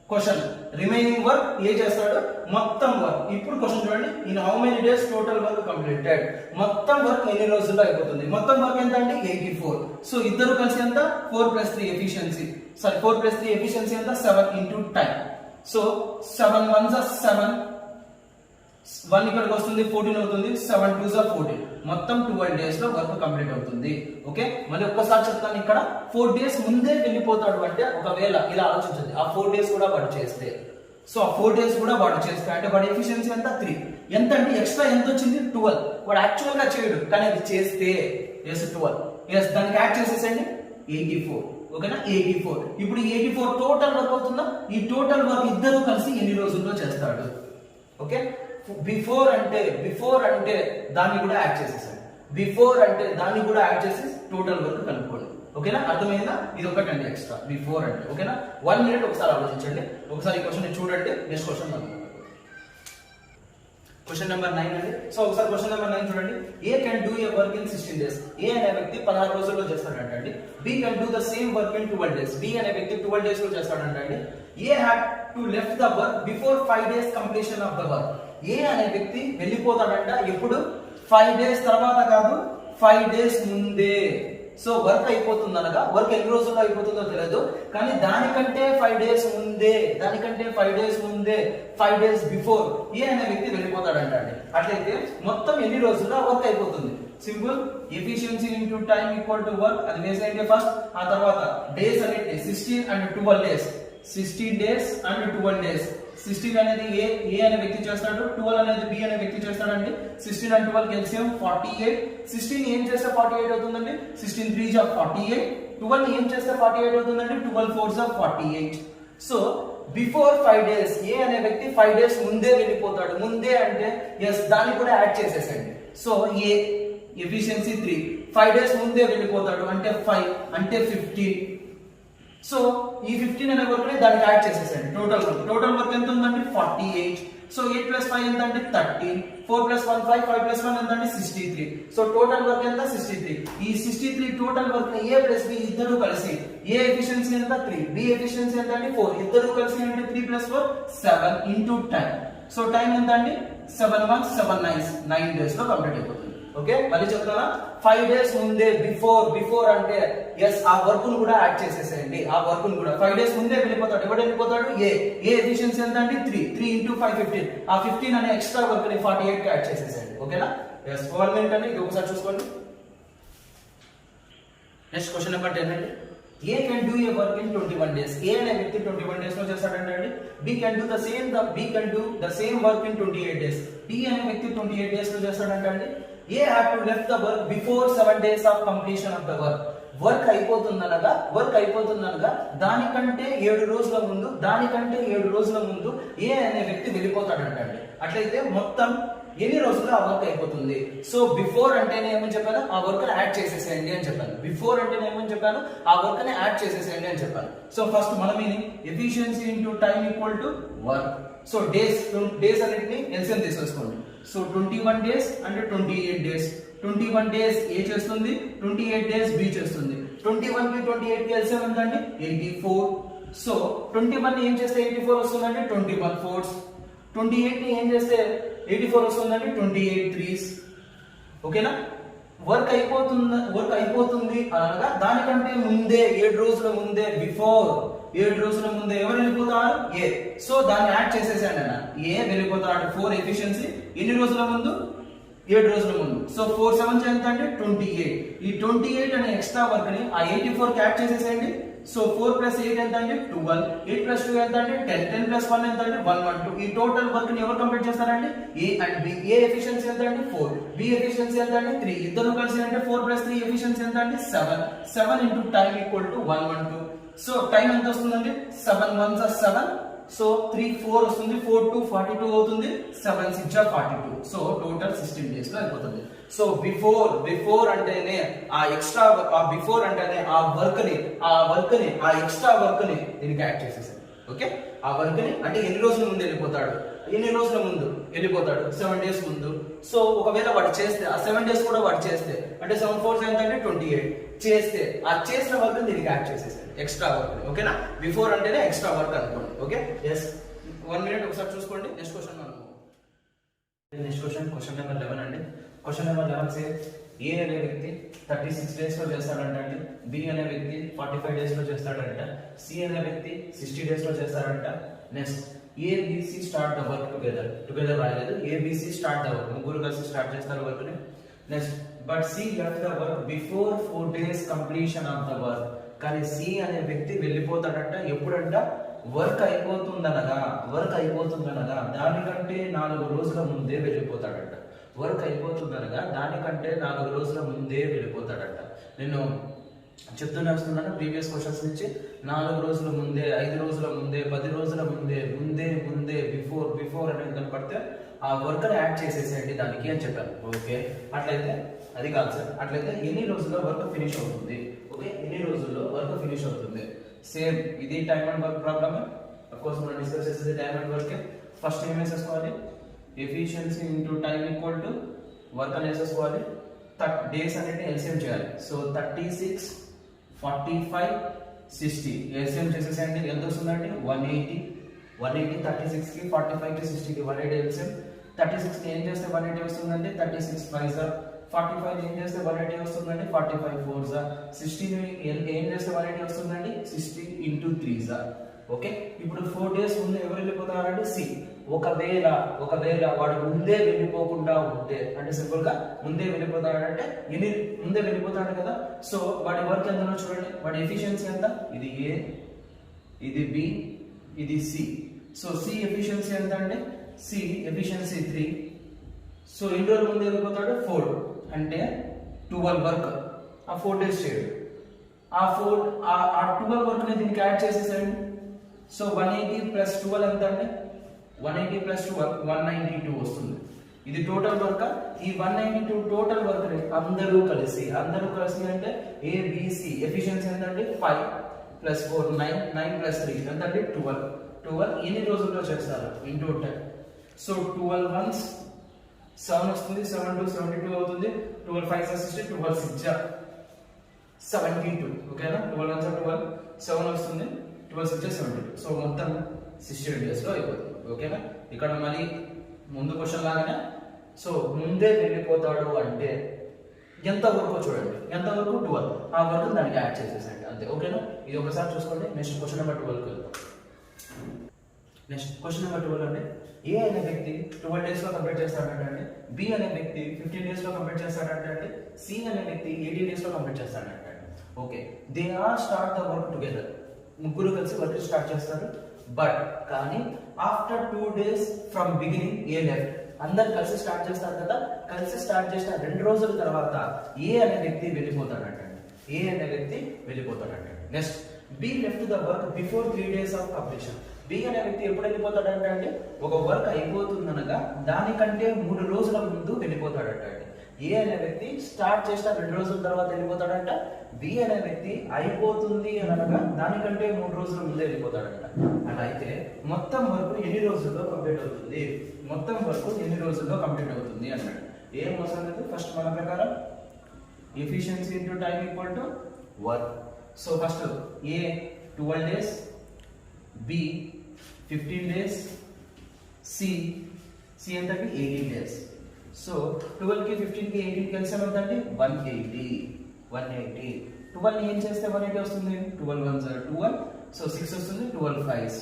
క్వశ్చన్, రిమైనింగ్ వర్క్ ఏ చేస్తాడు? మొత్తం వర్క్. ఇప్పుడు క్వశ్చన్ చూడండి, in how many days total work completed. మొత్తం వర్క్ ఎన్ని రోజుల్లో అయిపోతుంది? మొత్తం వర్క్ ఎంత అంటే 84. సో ఇద్దరు కలిసి ఎంత? 4 plus 3 efficiency, sorry 4 plus 3 efficiency ఎంత? 7 into time. So 7 1s are 7, 1 ఇక్కడికి వస్తుంది 14 అవుతుంది, 7 2s are 14. మొత్తం 12 days లో వర్క్ కంప్లీట్ అవుతుంది. ఓకే, మళ్ళీ ఒక్కసారి చెప్తాను. ఇక్కడ 4 days ముందే వెళ్ళిపోతాడు అంటే, ఒకవేళ ఇలా ఆలోచించండి, ఆ 4 days కూడా వాడు చేస్తే, సో ఆ 4 days కూడా వాడు చేస్తే అంటే వాడి ఎఫిషియన్సీ ఎంత? 3. ఎంత అంటే ఎక్స్ట్రా ఎంత వచ్చింది? 12. వాడు యాక్చువల్ గా చేయడు, కానీ అది చేస్తే ఎస్ 12. ఎస్ దానికి యాడ్ చేసేసండి 84. ఓకేనా, 84. ఇప్పుడు 84 టోటల్ వర్క్ అవుతుందా? ఈ టోటల్ వర్క్ ఇద్దరు కలిసి ఎన్ని రోజుల్లో చేస్తాడు? ఓకే, బిఫోర్ అంటే దాన్ని కూడా యాడ్ చేసేసాడు. బిఫోర్ అంటే దాన్ని కూడా యాడ్ చేసి టోటల్ వర్క్ కనుక్కోండి. ఓకేనా, అర్థమైందా? ఇది ఒకటండి ఎక్స్ట్రా బిఫోర్ అంటే. ఓకేనా, 1 minute ఒకసారి ఆలోచించండి. ఒకసారి ఈ క్వశ్చన్ చూడండి. నెక్స్ట్ క్వశ్చన్ నెంబర్ 9 అండి. సో ఒకసారి క్వశ్చన్ నెంబర్ 9 చూడండి. A can do a work in 16 days. ఏ అనే వ్యక్తి 16 రోజుల్లో చేస్తాడంటండి. B can do the same work in 12 days. B అనే వ్యక్తి 12 days లో చేస్తాడంటండి. A had to left the work before 5 days completion of the work. A అనే వ్యక్తి వెళ్ళిపోతాడంట ఎప్పుడు? 5 days తర్వాత కాదు, 5 days ముందే. సో వర్క్ అయిపోతుంది అనగా, వర్క్ ఎన్ని రోజుల్లో అయిపోతుందో తెలియదు, కానీ దానికంటే 5 days ముందే, 5 days బిఫోర్ ఏ అనే వ్యక్తి వెళ్ళిపోతాడంట అండి. అట్లయితే మొత్తం ఎన్ని రోజుల్లో వర్క్ అయిపోతుంది? Simple, efficiency into time equal to work, అది వేసేయండి ఫస్ట్. ఆ తర్వాత డేస్ అనేది 16 and 12 days. 16 days and 12 days. 16 అనేది ఏ అనే వ్యక్తి చేస్తాడు, 12 అనేది బి అనే వ్యక్తి చేస్తాడండి. 16 and 12 ఎల్సిఎం 48. 16 ఏం చేస్తే 48 అవుతుందండి? 16 3s are 48. 12 ఏం చేస్తే 48 అవుతుందండి? 12 4s are 48. So before 5 days ఏ అనే వ్యక్తి 5 days ముందే వెళ్ళిపోతాడు. ముందే అంటే ఎస్ దాన్ని కూడా యాడ్ చేసేసండి. సో ఏ ఎఫిషియన్సీ 3, 5 days ముందే వెళ్ళిపోతాడు అంటే 5 అంటే 15. సో ఈ 15 అనే వర్క్ ని దానికి యాడ్ చేసేసండి. టోటల్ వర్క్ ఎంత ఉందండి? 48. సో 8 ప్లస్ 5 ఎంత అంటే 13, 4 ప్లస్ 1 5, 5 ప్లస్ 1 ఎంత అంటే 63. సో టోటల్ వర్క్ ఎంత 63. ఈ 63 టోటల్ వర్క్ ని A ప్లస్ B ఇద్దరు కలిసి A ఎఫిషియన్సీ ఎంత 3, B ఎఫిషియన్సీ ఎంత అంటే 4, ఇద్దరు కలిసి అంటే 3 plus 4 7 into time. So time ఎంత అండి 7 1 7 9 డేస్ లో కంప్లీట్ అయిపోతుంది. ఓకే మళ్ళీ చెప్తానా 5 డేస్ ముందే బిఫోర్ అంటే ఎస్ ఆ వర్క్ ను కూడా యాడ్ చేసేసేయండి. ఆ వర్క్ ను కూడా 5 డేస్ ముందే వెళ్ళిపోతాడు. ఎవడు వెళ్ళిపోతాడు ఏ ఎఫిషియన్సీ ఎంత అంటే 3 ఇంటూ 5 15. ఆ 15 అనే ఎక్స్ట్రా వర్క్ ని 48 కి యాడ్ చేసేసేయండి. ఓకేనా ఎస్ 1 మినిట్ అండి ఇది ఒకసారి చూసుకోండి. నెక్స్ట్ క్వశ్చన్ నెంబర్ 10 అండి. A can do a work in 21 days. A అనే వ్యక్తి 21 డేస్ లో చేస్తాడంటే అండి. B can do the same work in 28 days. B అనే వ్యక్తి 28 డేస్ లో చేస్తాడంటే అండి. A had to left the work before 7 days of completion of the work. Work అయిపోతుందనగా దానికంటే 7 రోజుల ముందు A అనే వ్యక్తి వెళ్ళిపోతాడంట అండి. అట్లయితే మొత్తం ఎన్ని రోజుల్లో ఆ వర్క్ అయిపోతుంది? సో బిఫోర్ అంటేనే ఏమని చెప్పాను, ఆ వర్క్ ని యాడ్ చేసేసేయండి అని చెప్పాను. బిఫోర్ అంటేనే ఏమని చెప్పాను, ఆ వర్క్ ని యాడ్ చేసేసేయండి అని చెప్పాను. సో ఫస్ట్ మన meaning efficiency into time equal to work. So days అన్నిటిని ఎల్సిఎం తీసేసుకోండి. సో 21 డేస్ అంటే 28 డేస్. 21 డేస్ ఏ చేస్తుంది, 28 డేస్ బి చేస్తుంది. 21 కి 28 కి ఎల్సిఎం ఎంతండి 84. సో 21 ఏం చేస్తే 84 వస్తుందండి 21 4s. 28 ని ఏం చేస్తే 84 వస్తుందండి 28 3s. ఓకేనా వర్క్ అయిపోతుంది అనగా దానికంటే ముందే 7 రోజుల ముందే బిఫోర్ 7 రోజుల ముందే ఎవరు వెళ్ళిపోతారు ఏ. సో దాన్ని యాడ్ చేసేసాను అన్న ఏ వెళ్ళిపోతాడు 4 ఎఫిషియన్సీ ఎన్ని రోజుల ముందు 7 రోజుల ముందు. సో 4 7 ఎంత అంటే 28. ఈ 28 అనే ఎక్స్ట్రా వర్క్ ని ఆ 84 కి యాడ్ చేసేసేయండి. సో 4 ప్లస్ 8 ఎంత అంటే 12, 8 ప్లస్ 2 ఎంత అంటే 10, 10 ప్లస్ 1 ఎంత అంటే 112. ఈ టోటల్ వర్క్ ని ఎవరు కంప్లీట్ చేస్తారండి A and B. A efficiency ఎంత అంటే 4, బి ఎఫిషియన్సీ ఎంత అంటే 3, ఇద్దరు కలిసి అంటే 4 ప్లస్ 3 ఎఫిషియన్సీ ఎంత అంటే 7 into time equal to 112. So time ఎంత వస్తుందండి 7 1 7. సో 3 4 వస్తుంది, 4 2 42 అవుతుంది, 7 6 42. సో టోటల్ 16 డేస్ లో అయిపోతుంది. సో బిఫోర్ అంటేనే ఆ ఎక్స్ట్రా బిఫోర్ అంటేనే ఆ ఎక్స్ట్రా వర్క్ ని దీనికి యాడ్ చేసేసారు. ఓకే ఆ వర్క్ ని అంటే ఎన్ని రోజుల ముందు వెళ్ళిపోతాడు 7 డేస్ ముందు. సో ఒకవేళ వాడు చేస్తే ఆ 7 డేస్ కూడా వాడు చేస్తే అంటే 7 4 ఎంత అంటే 28 చేస్తే ఆ చేసిన వర్క్ దీనికి యాడ్ చేసేసారు ఎక్స్ట్రా వర్క్. ఓకేనా బిఫోర్ అంటేనే ఎక్స్ట్రా వర్క్ అనుకోండి. ఓకే ఎస్ 1 మినిట్ ఒకసారి చూసుకోండి. నెక్స్ట్ క్వశ్చన్ క్వశ్చన్ నెంబర్ 11 అండి. క్వశ్చన్ నెంబర్ 11 సే ఏ అనే వ్యక్తి 36 డేస్ లో చేస్తాడంట అండి. బి అనే వ్యక్తి 45 డేస్ లో చేస్తాడంట. సి అనే వ్యక్తి 60 డేస్ లో చేస్తాడంట. Next ABC start the work together రాయలేదు. ABC స్టార్ట్ ద వర్క్ ముగ్గురు కలిసి స్టార్ట్ చేస్తారు వర్క్ ని. Next but C left the work before 4 days completion of the work. కానీ సి అనే వ్యక్తి వెళ్ళిపోతాడంట ఎప్పుడంట వర్క్ అయిపోతుందనగా దానికంటే 4 రోజుల ముందే వెళ్ళిపోతాడంట. నేను చెప్తున్నాను ప్రీవియస్ క్వశ్చన్స్ నుంచి 4 రోజుల ముందే 5 రోజుల ముందే 10 రోజుల ముందే బిఫోర్ అనేది కనపడితే ఆ వర్క్ ని యాడ్ చేసేసేయండి దానికి అని చెప్పాను. ఓకే అట్లయితే అది కాదు సార్. అట్లయితే ఎన్ని రోజుల్లో వర్క్ ఫినిష్ అవుతుంది? ఓకే ఎన్ని రోజుల్లో వర్క్ ఫినిష్ అవుతుంది? సేమ్ ఇది time and work problem. Of course మనం డిస్కస్ చేసేది టైం అండ్ వర్క్. ఫస్ట్ ఏం వేసేసుకోవాలి efficiency into time equal to work అని వేసేసుకోవాలి. డేస్ అనేది ఎల్సిఎం చేయాలి. సో 36 45 60 ఎల్సిఎం చేసేసేయండి. ఎంత వస్తుందండి 180. 36 కి 45 కి 60 కి 180 ఎల్సిఎం. 36 కి ఏం చేస్తే 180 వస్తుందండి 36 5 45 ఏం చేస్తే 180 వస్తుందండి 45 4 60 ఏం చేస్తే 180 వస్తుందండి 60 ఇంటూ 3 ఓకే ఇప్పుడు 4 డేస్ ముందు ఎవరు వెళ్ళిపోతారంటే సి. ఒకవేళ వాడు ముందే వెళ్ళిపోకుండా ఉంటే అంటే సింపుల్ గా ముందే వెళ్ళిపోతాడంటే ముందే వెళ్ళిపోతాడు కదా. సో వాడి వర్క్ ఎంతనో చూడండి. వాడి ఎఫిషియన్సీ ఎంత? ఇది ఏ, ఇది బి, ఇది సి. సో సి ఎఫిషియన్సీ ఎంత అంటే సి ఎఫిషియన్సీ 3. సో ఎన్ని రోజుల ముందు వెళ్ళిపోతాడు 4 అంటే 12 వర్క్ ఆ 4 డేస్ చేయడు. ఆ 12 వర్క్ ని దీనికి యాడ్ చేసేసండి. సో 180 ప్లస్ 12 ఎంత అంటే 180 ప్లస్ 12 192 వస్తుంది. ఇది టోటల్ వర్క్. ఈ 192 టోటల్ వర్క్ ని అందరూ కలిసి అంటే ఏబిసి ఎఫిషియన్సీ ఎంతంటే 5 ప్లస్ 4 9 9 ప్లస్ 3 ఎంతంటే 12 ఎన్ని రోజుల్లో చేస్తారు ఇంటూ 10 సో 12 1s 7 వస్తుంది, 7 2 72 అవుతుంది, 12 5 60, 12 6 72. ఓకేనా, 12 1 12, 7 వస్తుంది, 12 6 72. సో మొత్తం 16 days లో అయిపోతుంది. ఓకేనా, ఇక్కడ మరి ముందు క్వశ్చన్ లాగానే సో ముందే వెళ్ళిపోతాడు అంటే ఎంత వరకు చూడండి, ఎంత వరకు 12, ఆ వరకు దానికి యాడ్ చేసేసండి అంతే. ఓకేనా, ఇది ఒకసారి చూసుకోండి. నెక్స్ట్ క్వశ్చన్ నెంబర్ 12 కి వెళ్తాం. నెక్స్ట్ క్వశ్చన్ నెంబర్ 12 అంటే ఏ అనే వ్యక్తి 12 days లో కంప్లీట్ చేస్తాడంటే, బి అనే వ్యక్తి 15 days లో కంప్లీట్ చేస్తాడంటే, సి అనే వ్యక్తి 18 days లో కంప్లీట్ చేస్తాడంటే. Okay, they are start the work together, ముగ్గురు కలిసి వర్క్ స్టార్ట్ చేస్తారు. బట్ కానీ after 2 days from beginning A left, అందరు కలిసి స్టార్ట్ చేస్తారు కదా, కలిసి స్టార్ట్ చేసిన 2 రోజుల తర్వాత ఏ అనే వ్యక్తి వెళ్ళిపోతాడంటే, ఏ అనే వ్యక్తి వెళ్ళిపోతాడంటే. Next B left the work before 3 days of completion, B అనే వ్యక్తి ఎప్పుడు వెళ్ళిపోతాడంటే అండి, ఒక వర్క్ అయిపోతుందనగా దానికంటే 3 రోజుల ముందు వెళ్ళిపోతాడంట. ఏ అనే వ్యక్తి స్టార్ట్ చేసిన 2 రోజుల తర్వాత వెళ్ళిపోతాడంట, బి అనే వ్యక్తి అయిపోతుంది అని అనగా దానికంటే 3 రోజుల ముందే వెళ్ళిపోతాడంట. అలా అయితే మొత్తం వర్క్ ఎన్ని రోజుల్లో కంప్లీట్ అవుతుంది, మొత్తం వర్క్ ఎన్ని రోజుల్లో కంప్లీట్ అవుతుంది అన్నాడు. ఏం అవసరం లేదు, ఫస్ట్ మన ప్రకారం efficiency into time equal to work. So first A 12 days, B 15 days, C ఎంతకి 18 days. సో 12 కి 15 కి 18 కలిసి ఎంతండి 180. 12 ఏం చేస్తే 180 వస్తుంది, 12 1s 12, సో 6 వస్తుంది, 12 5s.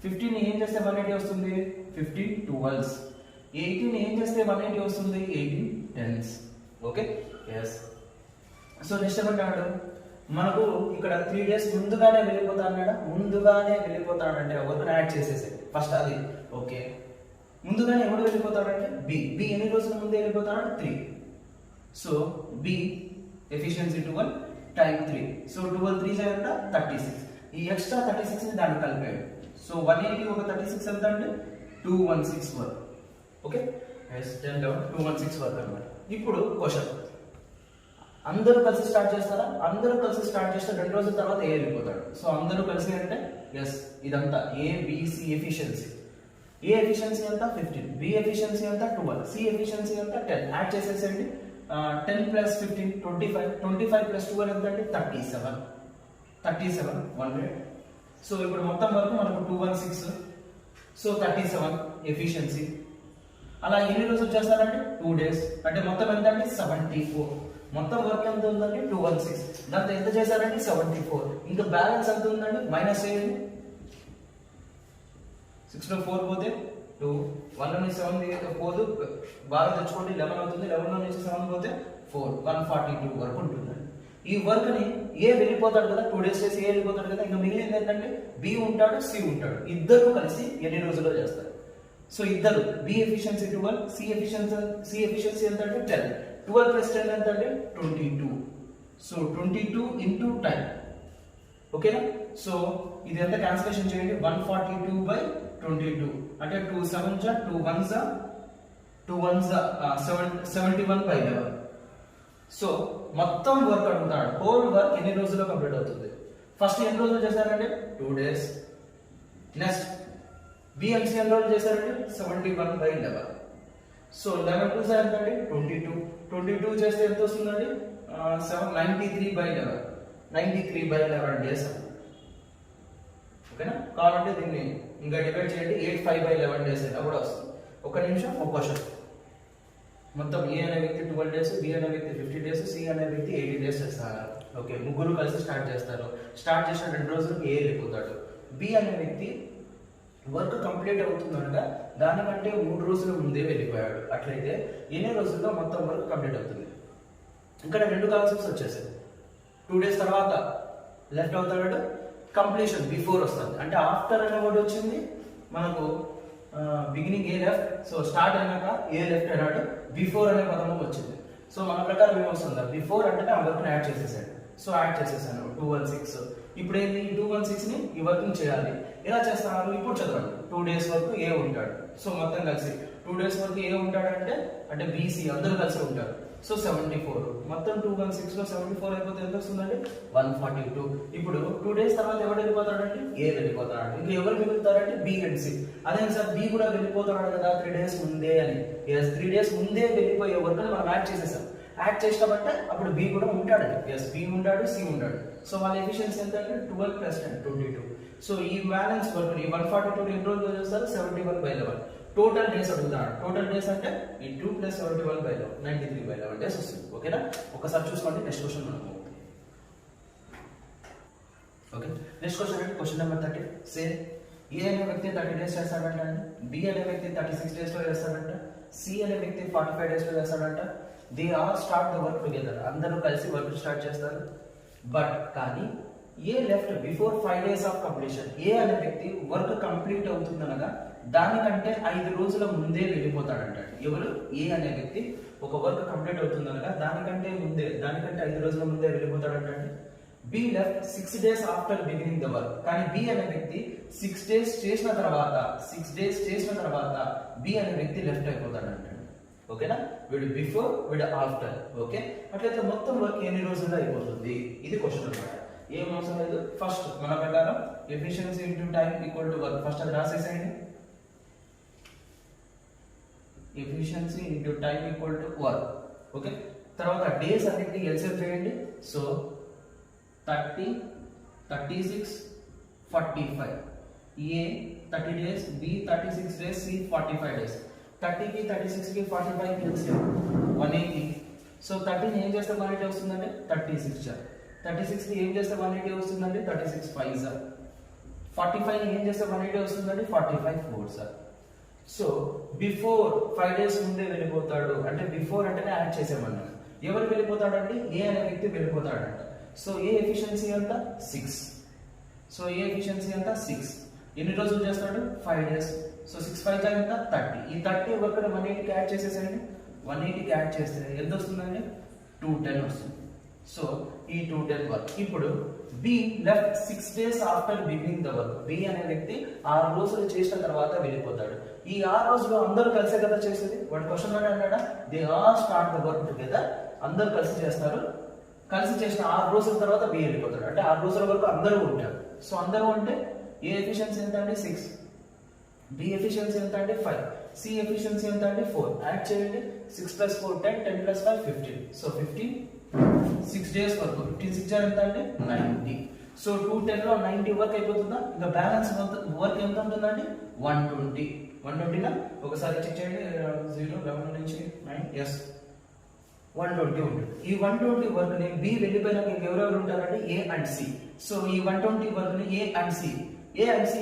15 ఏం చేస్తే 180 వస్తుంది, 15 12s. 18 ఏం చేస్తే 180 వస్తుంది, 18 10s. Okay, yes. So next ఏమంటాడు, మనకు ఇక్కడ 3 days ముందుగానే వెళ్ళిపోతాడు, ముందుగానే వెళ్ళిపోతాడంటే వర్క్ యాడ్ చేసేసి ఫస్ట్ అది. ఓకే, ముందుగానే ఎవడు వెళ్ళిపోతాడంటే బి ఎన్ని రోజుల ముందే వెళ్ళిపోతాడు, 3. So B efficiency 12, time 3. So 12 3 ఎంత 36. ఈ ఎక్స్ట్రా 36 ని దాన్ని కలిపాడు. సో 180 ఒక 36 ఎంత అంటే 216 వర్క్. ఓకే, 216 వర్క్ అన్నమాట. ఇప్పుడు క్వశ్చన్, అందరూ కలిసి స్టార్ట్ చేస్తారా, అందరూ కలిసి స్టార్ట్ చేస్తే 2 రోజుల తర్వాత ఏ వెళ్ళిపోతాడు. సో అందరూ కలిసి అంటే ఎస్, ఇదంతా ఏబిసి ఎఫిషియన్సీ. ఏ ఎఫిషియన్సీ ఎంత 15, బి ఎఫిషియన్సీ ఎంత 12, సి ఎఫిషియన్సీ ఎంత 10. యాడ్ చేసేసండి, 10 + 15 25, 25 + 12 ఎంత అంటే 37 100. సో ఇప్పుడు మొత్తం వరకు మనకు 216, సో 37 ఎఫిషియన్సీ. అలా ఎన్ని రోజులు చేస్తారంటే 2 days, అంటే మొత్తం ఎంత అంటే 74. మొత్తం వర్క్ ఎంత ఉందంటే 216, దాంతో ఎంత చేశారంటే 74. ఇంకా బ్యాలెన్స్ ఎంత ఉందండి, మైనస్ చేయండి. 6 లో 4 పోతే 2, 1 లో నుంచి 7 పోదు, బాగా తెచ్చుకోండి, 11 అవుతుంది. 11 లో నుంచి 7 పోతే 4, 142 వరకు ఉంటుంది. ఈ వర్క్ ని ఏ వెళ్ళిపోతాడు కదా, 2 days చేసి ఏ వెళ్ళిపోతాడు కదా, ఇంకా మిగిలింది ఏంటంటే బి ఉంటాడు, సి ఉంటాడు, ఇద్దరు కలిసి ఎన్ని రోజుల్లో చేస్తారు. సో ఇద్దరు బి ఎఫిషియన్సీ 12, సి ఎఫిషియన్సీ ఎంత అంటే 10. 12 + 10 ఎంత అంటే 22. So 22 into time. ఓకేనా, సో ఇది ఎంత క్యాన్సిలేషన్ చేయండి, 142/22 అంటే 2 7s 2 1s 71/11. సో మొత్తం వర్క్ అడుగుతాడు, హోల్ వర్క్ ఎన్ని రోజుల్లో కంప్లీట్ అవుతుంది. ఫస్ట్ ఎన్ని రోజులు చేశారంటే 2 days. నెక్స్ట్ బిఎంసి ఎన్ని రోజులు చేశారంటే 71/11. సో 11 2 ఎంత అంటే 22 చేస్తే ఎంత వస్తుందండి, 93/11. 93/11 days. ఓకేనా, కావాలంటే దీన్ని ఇంకా డివైడ్ చేయండి, 85/11 days అయినా కూడా వస్తుంది. ఒక నిమిషం, ఒక క్వశ్చన్. మొత్తం ఏ అనే వ్యక్తి 12 days, బి అనే వ్యక్తి 50 days, సి అనే వ్యక్తి 80 days చేస్తారు. ఓకే, ముగ్గురు కలిసి స్టార్ట్ చేస్తారు. స్టార్ట్ చేసిన 2 రోజులకు ఏ వెళ్ళిపోతాడు. బి అనే వ్యక్తి వర్క్ కంప్లీట్ అవుతుందనగా దానికంటే 3 రోజుల ముందే వెళ్ళిపోయాడు. అట్లయితే ఎన్ని రోజుల్లో మొత్తం వర్క్ కంప్లీట్ అవుతుంది. ఇక్కడ 2 కాన్సెప్ట్స్ వచ్చేసాయి. 2 days తర్వాత లెఫ్ట్ అవుతాడు, కంప్లీషన్ బిఫోర్ వస్తుంది, అంటే ఆఫ్టర్ అనే వర్డ్ వచ్చింది మనకు. Beginning A left, so start అయినాక ఏ లెఫ్ట్ అన్నాడు, బిఫోర్ అనే పదము వచ్చింది. సో మన ప్రకారం ఏమొస్తుందా, బిఫోర్ అంటే ఆ వర్క్ యాడ్ చేసేసాడు. సో యాడ్ చేసేసాను 216. ఇప్పుడు ఏంటి, 216 ని ఈ వర్క్ చేయాలి. ఎలా చేస్తున్నారు ఇప్పుడు చదవండి. 2 days వరకు ఏ ఉంటాడు. సో మొత్తం కలిసి 2 days వరకు ఏ ఉంటాడంటే అంటే బీసీ అందరూ కలిసి ఉంటారు. సో 74 మొత్తం 216 లో 74 అయిపోతే ఎంత వస్తుందండి 142. ఇప్పుడు 2 days తర్వాత ఎవరు వెళ్ళిపోతాడంటే ఏ వెళ్ళిపోతాడు. ఇంకా ఎవరు మిగులుతారంటే బి అండ్ సి. అదే సార్ బి కూడా వెళ్ళిపోతాడు కదా 3 days ముందే అని. 3 days ముందే వెళ్ళిపోయే వర్క్ మనం యాడ్ చేసేసాం. యాడ్ చేసినామంటే అప్పుడు బి కూడా ఉంటాడండి. బి ఉంటాడు, సి ఉంటాడు. సో వాళ్ళ ఎఫిషియన్సీ ఎంత అంటే 12 + 10 22. సో ఈ బ్యాలెన్స్ వర్క్ ఈ 142 ఎన్ని రోజులు చేస్తారు 71/11. టోటల్ డేస్ అడుగుతాడు. టోటల్ డేస్ అంటే ఈ 2 + 71/11 93/11 డేస్ వస్తుంది. ఓకేనా, ఒకసారి చూసుకోండి. నెక్స్ట్ క్వశ్చన్ మనం ఓకే. నెక్స్ట్ క్వశ్చన్ అంటే క్వశ్చన్ నెంబర్ 30. సేమ్ ఏ అనే వ్యక్తి 30 days చేస్తాడంట, బి అనే వ్యక్తి 36 days లో చేస్తాడంట, సి అనే వ్యక్తి 45 days లో చేస్తాడంట. They all start the work together. అందరూ కలిసి వర్క్ స్టార్ట్ చేస్తారు. బట్ కానీ A left before 5 days of completion. A అనే వ్యక్తి వర్క్ కంప్లీట్ అవుతుందనగా దానికంటే 5 రోజుల ముందే వెళ్ళిపోతాడంట. ఎవరు? ఏ అనే వ్యక్తి ఒక వర్క్ కంప్లీట్ అవుతుందనగా దానికంటే 5 రోజుల ముందే వెళ్ళిపోతాడంట. B left 6 days after beginning the work. కానీ బి అనే వ్యక్తి 6 days చేసిన తర్వాత బి అనే వ్యక్తి లెఫ్ట్ అయిపోతాడంట. ఓకేనా, వీడు బిఫోర్ వీడు ఆఫ్టర్. ఓకే, అట్లయితే మొత్తం వర్క్ ఎన్ని రోజుల్లో అయిపోతుంది? ఇది క్వశ్చన్ అన్నమాట. ఏం అవసరం లేదు. ఫస్ట్ మన ప్రకారం efficiency into time equal to work. First అది రాసేసేయండి. Efficiency into time equal to work. Okay, తర్వాత డేస్ అన్నిటిని ఎల్సిఎం చేయండి. So 30 36 45. A 30 days, B 36 days, C 45 days. 30 కి 36 కి 45 కి ఎల్సిఎం 180. సో 30 ని ఏం చేస్తే 180 వస్తుందంటే 36. 36 ని ఏం చేస్తే 180 వస్తుందంటే 36 5 సార్. 45 ని ఏం చేస్తే 180 వస్తుందంటే 45 4 సార్. సో బిఫోర్ 5 days ముందే వెళ్ళిపోతాడు అంటే బిఫోర్ అంటేనే యాడ్ చేసామన్నాను. ఎవరు వెళ్ళిపోతాడండి? ఏ అనే వ్యక్తి వెళ్ళిపోతాడంట. సో ఏ ఎఫిషియన్సీ ఎంత 6. సో ఏ ఎఫిషియన్సీ ఎంత 6. ఎన్ని రోజులు చేస్తాడు 5 days. సో 6 5 ఎంత 30. ఈ 30 వర్క్ 180 కి యాడ్ చేసేసండి. 180 కి యాడ్ చేస్తే ఎంత వస్తుందండి 210 వస్తుంది. సో ఈ 210 వర్క్. ఇప్పుడు B left 6 days after beginning the work. B అనే వ్యక్తి 6 రోజులు చేసిన తర్వాత వెళ్ళిపోతాడు. ఈ 6 రోజులు అందరూ కలిసే కదా చేసేది. వాడు క్వశ్చన్ లోనే అన్నాడా they all start the work together. అందరూ కలిసి చేస్తారు. కలిసి చేసిన 6 రోజుల తర్వాత బి వెళ్ళిపోతాడు. అంటే 6 రోజుల వరకు అందరూ ఉంటారు. సో అందరూ ఉంటే ఏ ఎఫిషియన్సీ ఎంత అంటే 6, బి ఎఫిషియన్సీ ఎంత అంటే 5, సి ఎఫిషియన్సీ ఎంత అంటే 4. యాడ్ చేయండి. 6 + 4 10, 10 + 5 15. సో 15 6 days వరకు 15 6 ఎంత అంటే 90. సో 210 లో 90 వర్క్ అయిపోతుందా? ఇంకా బ్యాలెన్స్ వర్క్ ఎంత ఉంటుందండి 120. 120 నా ఒకసారి చెక్ చేయండి. 0 11 నుంచి 9 ఎస్ 120 ఉంటుంది. ఈ 120 వర్క్ ని బి వెళ్ళిపోయినాక ఇంకెవరెవరు ఉంటారంటే ఏ అండ్ సి. సో ఈ 120 వర్క్ ని ఏ అండ్ సి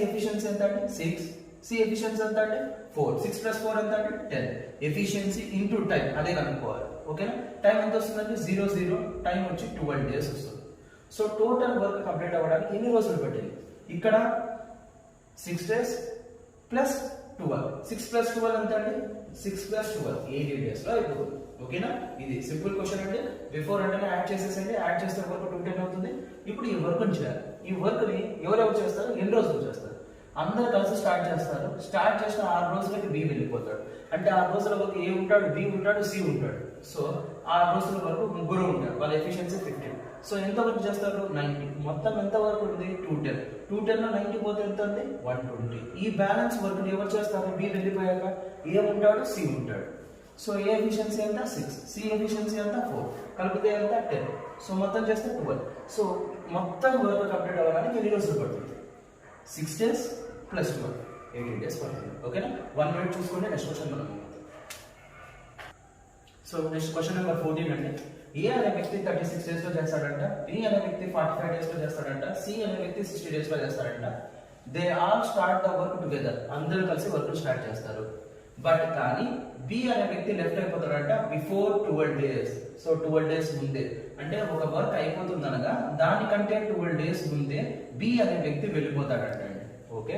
ఎఫిషియన్సీ ఎంత అంటే 6, సి ఎఫిషియన్సీ ఎంత అంటే 4. 6 + 4 ఎంత అంటే 10. ఎఫిషియన్సీ ఇంటూ టైం అదే కనుక్కోవాలి. ఓకేనా, టైం ఎంత వస్తుందంటే 00, టైం వచ్చి 12 days వస్తుంది. సో టోటల్ వర్క్ కంప్లీట్ అవ్వడానికి ఎన్ని రోజులు పట్టింది? ఇక్కడ 6 days + 12. 6 + 12 ఎంత అంటే 6 + 12 80 days లో అయిపోతుంది. ఓకేనా, ఇది సింపుల్ క్వశ్చన్ అండి. బిఫోర్ అంటే యాడ్ చేసేసండి. యాడ్ చేస్తే వర్క్ 210 అవుతుంది. ఇప్పుడు ఈ వర్క్ చేయాలి. ఈ వర్క్ ని ఎవరెవరు చేస్తారు? ఎన్ని రోజులు చేస్తారు? అందరు కలిసి స్టార్ట్ చేస్తారు. స్టార్ట్ చేసిన 6 రోజులకి బి వెళ్ళిపోతాడు. అంటే 6 రోజుల వరకు ఏ ఉంటాడు? బి ఉంటాడు, సి ఉంటాడు. సో 6 రోజుల వరకు ముగ్గురు ఉంటారు. వాళ్ళ ఎఫిషియన్సీ 15. సో ఎంత వర్క్ చేస్తారు 90. మొత్తం ఎంత వర్క్ ఉంది 210. 210 లో 90 పోతే ఎంత ఉంది 120. ఈ బ్యాలెన్స్ వర్క్ ఎవరు చేస్తారు? బి వెళ్ళిపోయాక ఏ ఉంటాడు? సి ఉంటాడు. సో ఏ ఎఫిషియన్సీ ఎంత 6, సి ఎఫిషియన్సీ ఎంత 4, కలిపితే ఎంత 10. సో మొత్తం చేస్తే 12. సో మొత్తం వర్క్ కంప్లీట్ అవ్వడానికి ఎన్ని రోజులు పడుతుంది? 6 days + 12 18 days పడుతుంది. ఓకేనా, 1 minute చూసుకోండి. నెక్స్ట్ క్వశ్చన్ మనం. సో నెక్స్ట్ క్వశ్చన్ నెంబర్ 14 అండి. ఏ అనే వ్యక్తి 36 days లో చేస్తాడంట, బి అనే వ్యక్తి 45 days లో చేస్తాడంట, సి అనే వ్యక్తి 60 days లో చేస్తాడంట. They all start the work together. అందరూ కలిసి వర్క్ స్టార్ట్ చేస్తారు. బట్ కానీ బి అనే వ్యక్తి లెఫ్ట్ అయిపోతాడంట బిఫోర్ 12 days. సో 12 days ముందే అంటే ఒక వర్క్ అయిపోతుంది అనగా దానికంటే 12 days ముందే బి అనే వ్యక్తి వెళ్ళిపోతాడంట. Okay,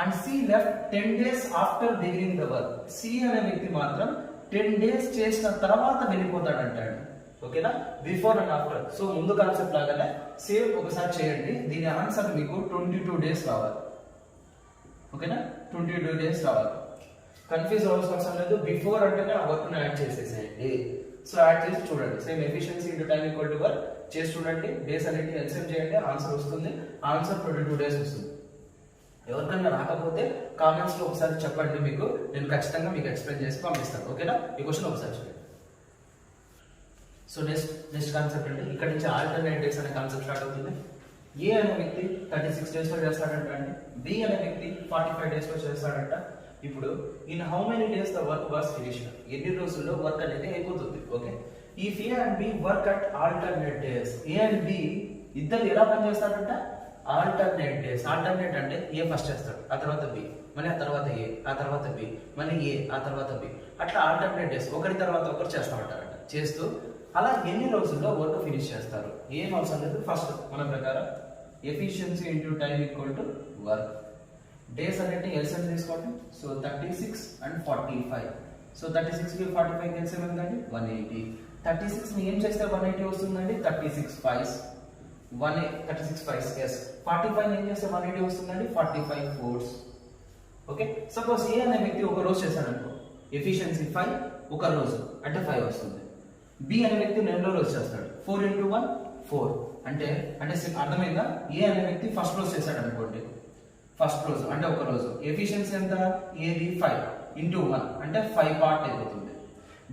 and C left 10 days after beginning the work. C అనే వ్యక్తి మాత్రం 10 days చేసిన తర్వాత వెళ్ళిపోతాడంట. ఓకేనా, బిఫోర్ అండ్ ఆఫ్టర్. సో ముందు కాన్సెప్ట్ లాగానే సేమ్ ఒకసారి చేయండి. దీని ఆన్సర్ మీకు 22 days రావాలి. ఓకేనా, 22 days రావాలి. కన్ఫ్యూజ్ అవ్వాల్సిన అవసరం లేదు, బిఫోర్ అంటేనే ఆ వర్క్ ని యాడ్ చేసేసేయండి. సో యాడ్ చేసి చూడండి, same efficiency into time equal to work చేసి చూడండి, డేస్ అన్నిటిని ఎల్సిఎం చేయండి, ఆన్సర్ వస్తుంది. ఆన్సర్ 22 days వస్తుంది. ఎవరికైనా రాకపోతే కామెంట్స్ లో ఒకసారి చెప్పండి, మీకు నేను ఖచ్చితంగా మీకు ఎక్స్ప్లెయిన్ చేసి పంపిస్తాను. ఓకేనా? ఈ క్వశ్చన్ ఒకసారి చూడండి. సో నెక్స్ట్ కాన్సెప్ట్ అండి, ఇక్కడ నుంచి ఆల్టర్నేట్ డేస్ అనే కాన్సెప్ట్ స్టార్ట్ అవుతుంది. ఏ అనే వ్యక్తి 36 days లో చేస్తాడంట అండి, బి అనే వ్యక్తి 45 days లో చేస్తాడంట. ఇప్పుడు in how many days the work was finished, ఎన్ని రోజుల్లో వర్క్ అనేది అయిపోతుంది. Okay, if A and B work at alternate days, A and B ఇద్దరు ఎలా పని చేస్తారంట? Alternate days. ఆల్టర్నేట్ అంటే ఏ ఫస్ట్ చేస్తాడు, ఆ తర్వాత బి, మళ్ళీ ఆ తర్వాత ఏ, ఆ తర్వాత బి, మళ్ళీ ఏ, ఆ తర్వాత బి, అట్లా ఆల్టర్నేట్ డేస్ ఒకరి తర్వాత ఒకరు చేస్తూ ఉంటారంట. చేస్తూ అలా ఎన్ని రోజుల్లో వర్క్ ఫినిష్ చేస్తారు? ఏం అవసరం లేదు, ఫస్ట్ మన ప్రకారం efficiency into time equal to work. Days అనేది ఎల్సిఎం తీసుకోండి. So 36 and 45. సో 36 కి 45 ఎల్సిఎం ఎంతండి? 180. 36 ని ఏం చేస్తే 180 వస్తుందండి? 36 5s 36 5s. yes. 45 ని ఏం చేస్తే 180 వస్తుందండి? 45 4s. ఓకే, సపోజ్ ఏ అనే వ్యక్తి ఒక రోజు చేశాడు అనుకో, ఎఫిషియన్సీ 5, ఒక రోజు అంటే 5 వస్తుంది. బి అనే వ్యక్తి 2 రోజు చేస్తాడు, 4 into 1 4. అంటే అర్థమైందా? ఏ అనే వ్యక్తి ఫస్ట్ రోజు చేశాడు అనుకోండి, ఫస్ట్ రోజు అంటే ఒక రోజు, ఎఫిషియన్సీ ఎంత? ఏది 5 into 1 అంటే 5 పార్ట్ అయిపోతుంది.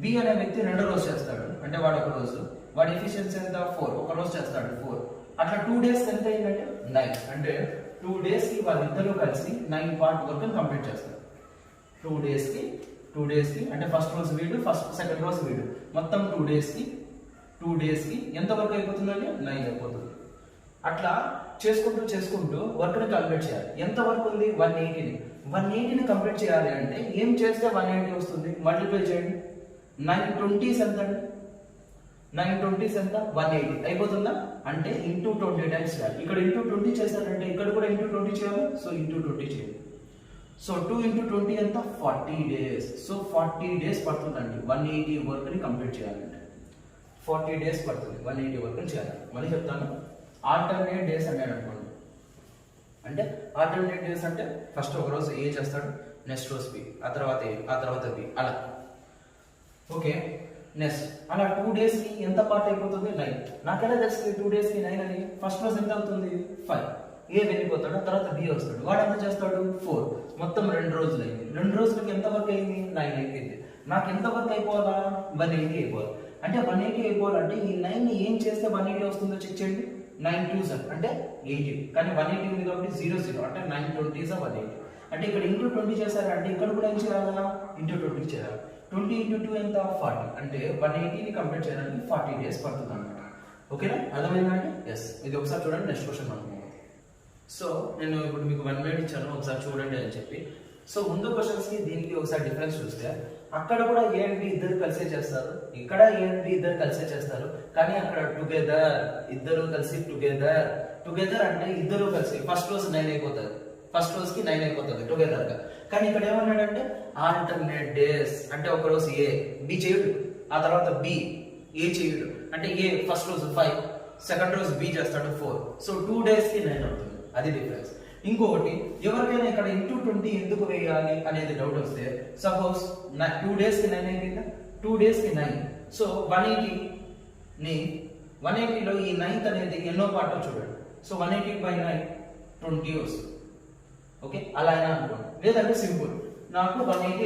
బి అనే వ్యక్తి 2 రోజు చేస్తాడు అంటే వాడు ఒక రోజు, వాడి ఎఫిషియన్సీ ఎంత? 4, ఒక రోజు చేస్తాడు 4. అట్లా 2 days ఎంత అయిందంటే 9. అంటే 2 days కి వాళ్ళిద్దరూ కలిసి 9 పార్ట్ వర్క్ కంప్లీట్ చేస్తారు. 2 days కి అంటే ఫస్ట్ రోజు వీడు, సెకండ్ రోజు వీడు, మొత్తం 2 days కి ఎంత వర్క్ అయిపోతుందంటే 9 అయిపోతుంది. అట్లా చేసుకుంటూ వర్క్ ని కంప్లీట్ చేయాలి. ఎంత వర్క్ ఉంది? 180ని కంప్లీట్ చేయాలి అంటే ఏం చేస్తే 180 వస్తుంది? మల్టిప్లై చేయండి. 9 20s ఎంత అండి? 9 20s ఎంత? 180 అయిపోతుందా? అంటే ఇంటూ 20 టైమ్స్ చేయాలి. ఇక్కడ ఇంటూ 20 చేశారంటే ఇక్కడ కూడా ఇంటూ 20 చేయాలి. సో ఇంటూ 20 చేయాలి. సో 2 into 20 ఎంత? 40 days. సో 40 days పడుతుందండి 180 వర్క్ ని కంప్లీట్ చేయాలంటే. 40 days పడుతుంది 180 వర్క్ ని చేయాలి. మళ్ళీ చెప్తాను, ఆల్టర్నేట్ డేస్ అన్నాడు అనుకోండి. అంటే ఆల్టర్నేట్ డేస్ అంటే ఫస్ట్ ఒక రోజు ఏ చేస్తాడు, నెక్స్ట్ రోజు బి, ఆ తర్వాత ఏ, ఆ తర్వాత బి, అలా. ఓకే, నెక్స్ట్ అలా 2 days కి ఎంత పార్ట్ అయిపోతుంది? 9. నాకెలా తెలుస్తుంది 2 days కి 9 అని? ఫస్ట్ రోజు ఎంత అవుతుంది? 5. ఏ వెళ్ళిపోతాడు, తర్వాత బి వస్తాడు, వాడు ఎంత చేస్తాడు? 4. మొత్తం 2 రోజులు అయింది. 2 రోజులకి ఎంత వర్క్ అయింది? 9 అయిపోయింది. నాకు ఎంత వర్క్ అయిపోవాలా? 180 అయిపోవాలి. అంటే 180 అయిపోవాలంటే ఈ 9 ని ఏం చేస్తే 180 వస్తుందో చెక్ చేయండి. 9 2s అంటే 80, కానీ 180 ఉంది కాబట్టి 0 0 అంటే 9 20s 180. అంటే ఇక్కడ ఇంటూ 20 చేశారు అంటే ఇక్కడ కూడా ఏం చేయాలా? ఇంటూ 20 చేయాలి. 20 into 2 ఎంత? 40. అంటే 180ని కంప్లీట్ చేయడానికి 40 days పడుతుంది అన్నమాట. ఓకేనా? అర్థమైందా అండి? ఎస్. ఇది ఒకసారి చూడండి, నెక్స్ట్ క్వశ్చన్ మనం. సో నేను ఇప్పుడు మీకు 1 minute ఇచ్చాను, ఒకసారి చూడండి అని చెప్పి. సో ముందు క్వశ్చన్స్ కి దీనికి ఒకసారి డిఫరెన్స్ చూస్తే, అక్కడ కూడా ఏ అండ్ బి ఇద్దరు కలిసే చేస్తారు, ఇక్కడ ఏ అండ్ బి ఇద్దరు కలిసే చేస్తారు, కానీ అక్కడ టుగెదర్, ఇద్దరు కలిసి టుగెదర్ అంటే ఇద్దరు కలిసి ఫస్ట్ రోజు 9 అయిపోతుంది, ఫస్ట్ రోజుకి 9 అయిపోతుంది టుగెదర్ గా. కానీ ఇక్కడ ఏమన్నాడంటే ఆల్టర్నేట్ డేస్, అంటే ఒక రోజు ఏ బి చేయడు, ఆ తర్వాత బి ఏ చేయడు, అంటే ఏ ఫస్ట్ రోజు 5, సెకండ్ రోజు బి చేస్తాడు 4. సో 2 days కి 9 అవుతుంది, అది డిఫరెన్స్. ఇంకొకటి, ఎవరికైనా ఇక్కడ ఇంటూ 20 ఎందుకు వేయాలి అనేది డౌట్ వస్తే, సపోజ్ 2 days కి 9 అయిపోయిందా? 2 days కి 9. సో 180లో ఈ 9th అనేది ఎన్నో పార్ట్ చూడండి. సో 180/9 20 వస్తుంది. ఓకే, అలా అయినా అనుకోండి. లేదంటే సింపుల్, నాకు 180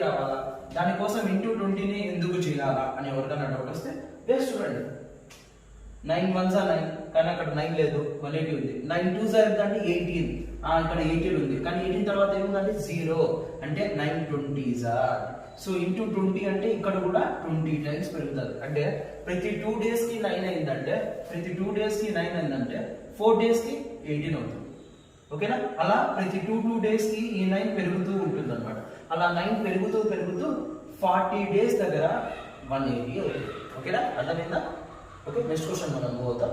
రావాలా, దానికోసం ఇంటూ 20ని ఎందుకు చేయాలా అని ఎవరికైనా డౌట్ వస్తే వేస్ట్ చూడండి. 9 1s 9, కానీ అక్కడ 9 లేదు, 180 ఉంది. 9 2s అంటే 18, ఇక్కడ 18 ఉంది, కానీ 18 తర్వాత ఏముందంటే 0, అంటే 9 20s. సో ఇంటూ 20 అంటే ఇక్కడ కూడా 20 టైమ్స్ పెరుగుతుంది. అంటే ప్రతి 2 days కి 9 అయిందంటే 4 days కి 18 అవుతుంది. ఓకేనా? అలా ప్రతి 2 days కి ఈ 9 పెరుగుతూ ఉంటుంది అనమాట. అలా 9 పెరుగుతూ 40 days దగ్గర 180 అవుతుంది. ఓకేనా? అర్థమైందా? ఓకే, నెక్స్ట్ క్వశ్చన్ మనం పోతాం.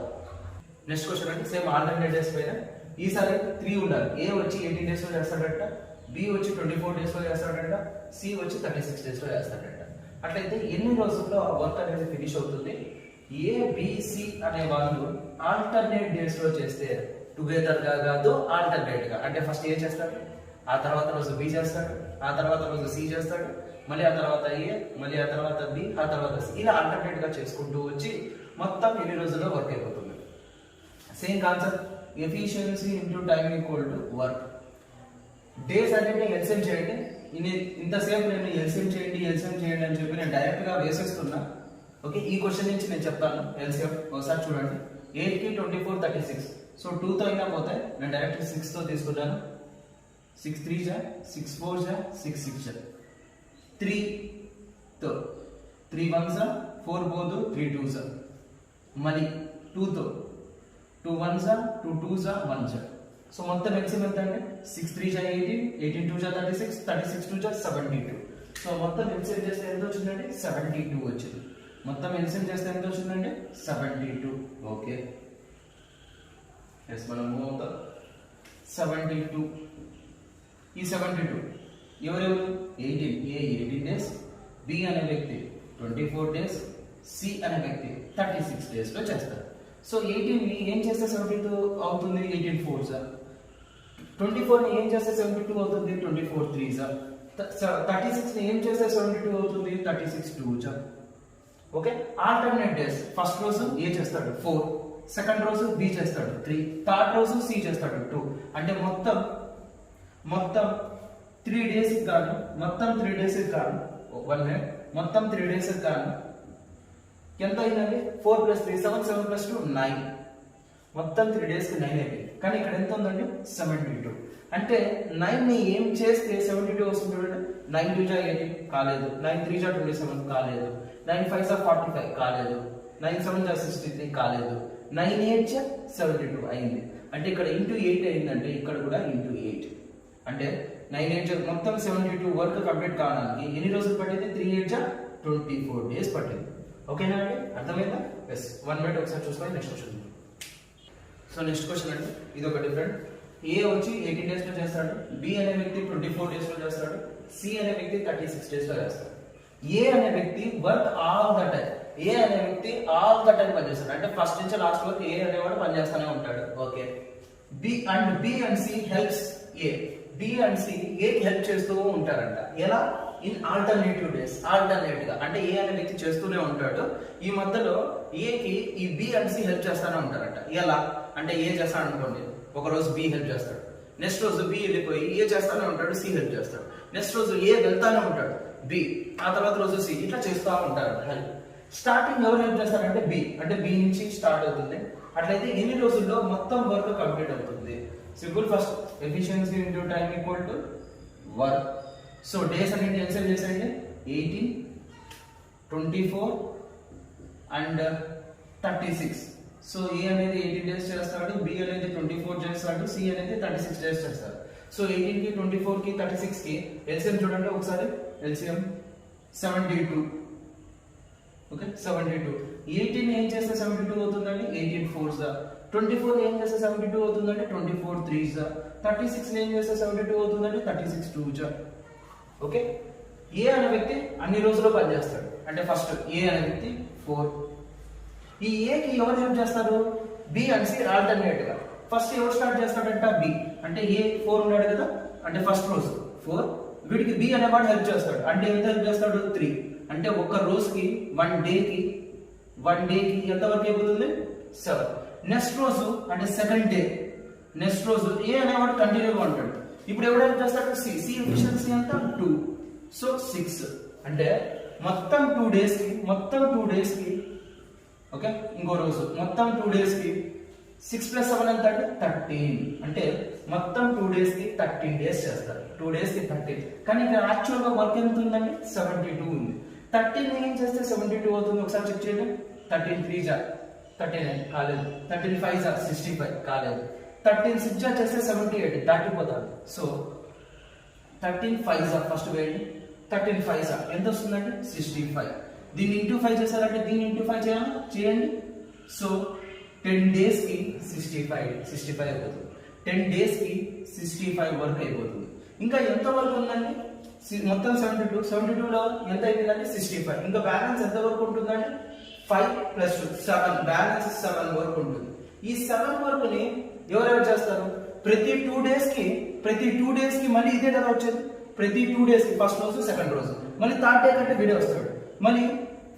నెక్స్ట్ క్వశ్చన్ అంటే సేమ్ ఆల్టర్నేట్ డేస్ పైన ఈసారి 3 ఉండాలి. ఏ వచ్చి 18 days లో చేస్తాడట, బి వచ్చి 24 days లో చేస్తాడట, సి వచ్చి 36 days లో చేస్తాడట. అట్లయితే ఎన్ని రోజుల్లో వర్క్ అనేది ఫినిష్ అవుతుంది? ఏ బిసి అనే వాళ్ళు ఆల్టర్నేట్ డేస్ లో చేస్తే టుగెదర్ గా కాదు, ఆల్టర్నేట్ గా, అంటే ఫస్ట్ ఏ చేస్తాడు, ఆ తర్వాత రోజు బి చేస్తాడు, ఆ తర్వాత రోజు సి చేస్తాడు, మళ్ళీ ఆ తర్వాత ఏ, మళ్ళీ ఆ తర్వాత బి, ఆ తర్వాత సి, ఇలా ఆల్టర్నేట్ గా చేసుకుంటూ వచ్చి మొత్తం ఎన్ని రోజుల్లో వర్క్ అయిపోతుంది. Same concept, efficiency into time equal to work. Days అంటే ఎల్సిఎం చేయండి, ఇంతసేపు నేను ఎల్సిఎం చేయండి అని చెప్పి నేను డైరెక్ట్ గా వేసేస్తున్నా. ఓకే, ఈ క్వశ్చన్ నుంచి నేను చెప్తాను ఎల్సిఎం, ఒకసారి చూడండి. 8 కి 24 36, సో 2 తో అయినా పోతాయి, నేను డైరెక్ట్ 6 తో తీసుకుంటాను. 6 3 జా, 6 4 జా, 6 6 జా, 3 తో 3 1 జా, 4 పోదు, 3 2 జా, మళ్ళీ 2 తో 2 1 జా, 2 2 జా, 1 జా. సో మొత్తం ఎల్సిఎం ఎంత అంటే 6 3 జా 18, 18 2 జా 36, 36 2 జా 72. సో మొత్తం ఎల్సిఎం చేస్తే ఎంత వచ్చిందంటే 72 వచ్చింది. మొత్తం ఎల్సిఎం చేస్తే ఎంత వచ్చిందంటే 72. ఓకే, ఎస్ మనం మూవ్ అవుతాం. 72, ఈ 72 ఎవరెవరు? 18, ఏ 18 డేస్, బి అనే వ్యక్తి 24 డేస్, సి అనే వ్యక్తి 36 డేస్ లో చేస్తారు. సో 18 ని ఏం చేస్తే 72 అవుతుంది? 18 4 జా. 24 ని ఏం చేస్తే 72 అవుతుంది? 24 3 జా. 36 ని ఏం చేస్తే 72 అవుతుంది? 36 2 జా. ఓకే, ఆల్టర్నేట్ డేస్, ఫస్ట్ రోజు ఏ చేస్తాడు 4, సెకండ్ రోజు బి చేస్తాడు 3, థర్డ్ రోజు సి చేస్తాడు 2. అంటే మొత్తం 3 డేస్ కాను, మొత్తం 3 డేస్ కాను, 1 మినిట్, మొత్తం 3 డేస్ కాను ఎంత అయిందండి? 4 + 3 7, 7 + 2 9, మొత్తం 3 డేస్ కి 9 అయిపోయింది. కానీ ఇక్కడ ఎంత ఉందండి? 72. అంటే 9 ని ఏం చేస్తే 72 వస్తుంది చూడండి. 9 2 జా 18 కాలేదు, 9 3 జా 27 కాలేదు, 9 5 జా 45 కాలేదు, 9 7 జా 63 కాలేదు, 9 8 జా 72 అయింది. అంటే ఇక్కడ ఇంటూ 8 అయిందంటే ఇక్కడ కూడా ఇంటూ 8, అంటే 9 8 జా మొత్తం 72 వర్క్ కంప్లీట్ కావడానికి ఎన్ని రోజులు పట్టింది? 3 8 జా 24 డేస్ పట్టింది. ఓకేనా అండి, అర్థమైందా? ఎస్, 1 మినిట్ ఒకసారి చూసుకోండి. Next question. So next question అండి, ఇది ఒక డిఫరెంట్. ఏ వచ్చి 18 డేస్ లో చేస్తాడు, బి అనే వ్యక్తి 24 డేస్ లో చేస్తాడు, సి అనే వ్యక్తి 36 డేస్ లో చేస్తాడు. ఏ అనే వ్యక్తి వర్క్ ఆల్ ద టైం, ఏ అనే వ్యక్తి ఆల్ ద టైం పనిచేస్తాడు, అంటే ఫస్ట్ నుంచి లాస్ట్ వరకు ఏ అనేవాడు పనిచేస్తూనే ఉంటాడు. Okay, B and C helps A, B and C ఏకి హెల్ప్ చేస్తూ ఉంటారంట. ఎలా? ఇన్ ఆల్టర్నేటివ్ డేస్, ఆల్టర్నేట్ గా, అంటే ఏ అనే వ్యక్తి చేస్తూనే ఉంటాడు, ఈ మధ్యలో ఏకి ఈ బి అండ్ సి హెల్ప్ చేస్తూనే ఉంటారంట. ఎలా అంటే ఏ చేస్తాడు అనుకోండి, ఒక రోజు బి హెల్ప్ చేస్తాడు, నెక్స్ట్ రోజు బి వెళ్ళిపోయి ఏ చేస్తానే ఉంటాడు, సి హెల్ప్ చేస్తాడు, నెక్స్ట్ రోజు ఏ వెళ్తానే ఉంటాడు బి, ఆ తర్వాత రోజు సి, ఇట్లా చేస్తూ ఉంటారు హెల్ప్. స్టార్టింగ్ ఎవరు హెల్ప్ చేస్తారంటే బి, అంటే బి నుంచి స్టార్ట్ అవుతుంది. అట్లయితే ఎన్ని రోజుల్లో మొత్తం వర్క్ కంప్లీట్ అవుతుంది? Simple, first efficiency into time equal to work. So days అనేది ఎల్సిఎం చేసేయండి. 18 24 అండ్ 36. సో ఏ అనేది 18 డేస్ చేస్తాడు, బి అనేది 24 చేస్తాడు, సి అనేది 36 డేస్ చేస్తాడు. సో 18 కి 24 కి 36 కి ఎల్సిఎం చూడండి ఒకసారి. ఎల్సిఎం 72. ఓకే, 72. 18 ఏం చేస్తే 72 అవుతుందండి? 18 4 జా. 24 ఏం చేస్తే 72 అవుతుందండి? 24 3 జా. 36 ఏం చేస్తే 72 అవుతుందండి? 36 2 జా. ఓకే, ఏ అనే వ్యక్తి అన్ని రోజుల్లో పనిచేస్తాడు, అంటే ఫస్ట్ ఏ అనే వ్యక్తి 4. ఈ ఏకి ఎవరు హెల్ప్ చేస్తారు? బి అండ్ సి ఆల్టర్నేట్ గా. ఫస్ట్ ఎవరు స్టార్ట్ చేస్తాడంట? బి, అంటే ఏ 4 ఉన్నాడు కదా, అంటే ఫస్ట్ రోజు 4, వీడికి బి అనేవాడు హెల్ప్ చేస్తాడు, అంటే ఎంత హెల్ప్ చేస్తాడు? 3. అంటే ఒక్క రోజుకి 1 డేకి ఎంత వరకు అయిపోతుంది? 7. నెక్స్ట్ రోజు అంటే సెకండ్ డే, నెక్స్ట్ రోజు ఏ అనేవాడు కంటిన్యూగా ఉంటాడు. ఇప్పుడు ఎవరు హెల్ప్ చేస్తాడు? సి. సి ఎఫిషియన్సీ ఎంత? 2. సో 6. అంటే మొత్తం 2 డేస్ కి ఓకే, ఇంకో రోజు మొత్తం 2 డేస్ కి 6 + 7 ఎంత అంటే 13. అంటే మొత్తం 2 డేస్ కి 13 డేస్ చేస్తారు. 2 డేస్ కి 13. కానీ ఇక్కడ యాక్చువల్ గా వర్క్ ఎంత ఉందండి? 72 ఉంది. 13 ఏం చేస్తే 72 అవుతుంది? ఒకసారి చెక్ చేయండి. 13 3 జా 39 కాలేదు, 13 5 జా 65 కాలేదు, 13 6 జా చేస్తే 78 దాటిపోతాడు. సో 13 5 జా ఫస్ట్ వేయండి. 13 5 జా ఎంత వస్తుందండి? 65. దీన్ని ఇంటూ 5 చేశారంటే దీన్ని ఇంటూ 5 చేయండి. సో 10 డేస్ కి 65 అయిపోతుంది. 10 డేస్ కి 65 వర్క్ అయిపోతుంది. ఇంకా ఎంత వర్క్ ఉందండి? మొత్తం 72 లో ఎంత అయిపోయిందంటే 65. ఇంకా బ్యాలెన్స్ ఎంత వరకు ఉంటుందండి? 5 + 7, బ్యాలెన్స్ 7 వరకు ఉంటుంది. ఈ 7 వర్క్ ని ఎవరెవరు చేస్తారు? ప్రతి 2 డేస్ కి మళ్ళీ ఇదే కదా వచ్చేది. ప్రతి 2 days కి ఫస్ట్ రోజు సెకండ్ రోజు, మళ్ళీ థర్డ్ డే కంటే వీడే వస్తాడు, మళ్ళీ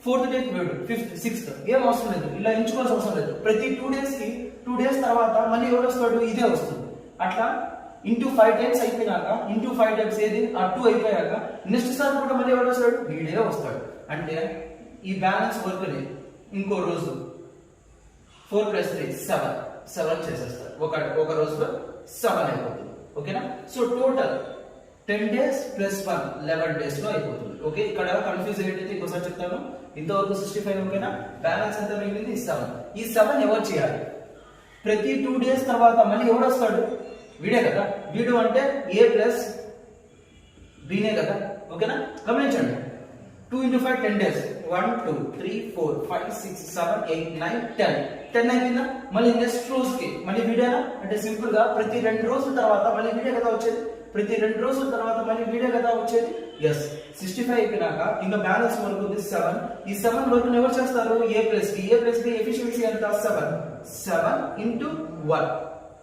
ఫోర్త్ డేకి వీడు, ఫిఫ్త్ సిక్స్త్, ఏం అవసరం లేదు, ఇలా ఎంచుకోవాల్సిన అవసరం లేదు. ప్రతి 2 days కి 2 days తర్వాత మళ్ళీ ఎవరు వస్తాడు, ఇదే వస్తుంది. అట్లా ఇంటూ 5 times అయిపోయినాక, ఇంటూ 5 times ఏది ఆ 2 అయిపోయాక నెక్స్ట్ సార్ కూడా మళ్ళీ ఎవరు వస్తాడు, వీడే వస్తాడు. అంటే ఈ బ్యాలెన్స్ వర్క్ ని ఇంకో రోజు 4 + 3 7 చేసేస్తారు. ఒక రోజులో 7 అయిపోతుంది. ఓకేనా? సో టోటల్ 10 days + 1 11 days లో అయిపోతుంది. ఓకే, ఇక్కడ కన్ఫ్యూజ్ అయ్యేది ఇంకోసారి చెప్తాను. ఇంతవరకు 65. ఓకేనా? బ్యాలెన్స్ ఎంత మిగిలింది? 7. ఈ 7 ఎవరు చేయాలి? ప్రతి 2 days తర్వాత మళ్ళీ ఎవరు వస్తాడు, వీడే కదా. వీడు అంటే A + Bనే కదా. ఓకేనా? గమనించండి, 2 × 5 10 days, 1 2 3 4 5 6 7 8 9 10 అయిపోయిందా? మళ్ళీ నెక్స్ట్ రోజుకి మళ్ళీ వీడేనా అంటే సింపుల్ గా ప్రతి 2 రోజుల తర్వాత మళ్ళీ వీడే కదా వచ్చేది. ప్రతి 2 రోజుల తర్వాత మళ్ళీ వీడే కదా వచ్చేది. ఎస్, 65 అయిపోయినాక ఇంకా బ్యాలెన్స్ వరకు ఉంది 7. ఈ 7 వరకు ఎవరు చేస్తారు? A + B ఎఫిషియన్సీ ఎంత? 7 × 1.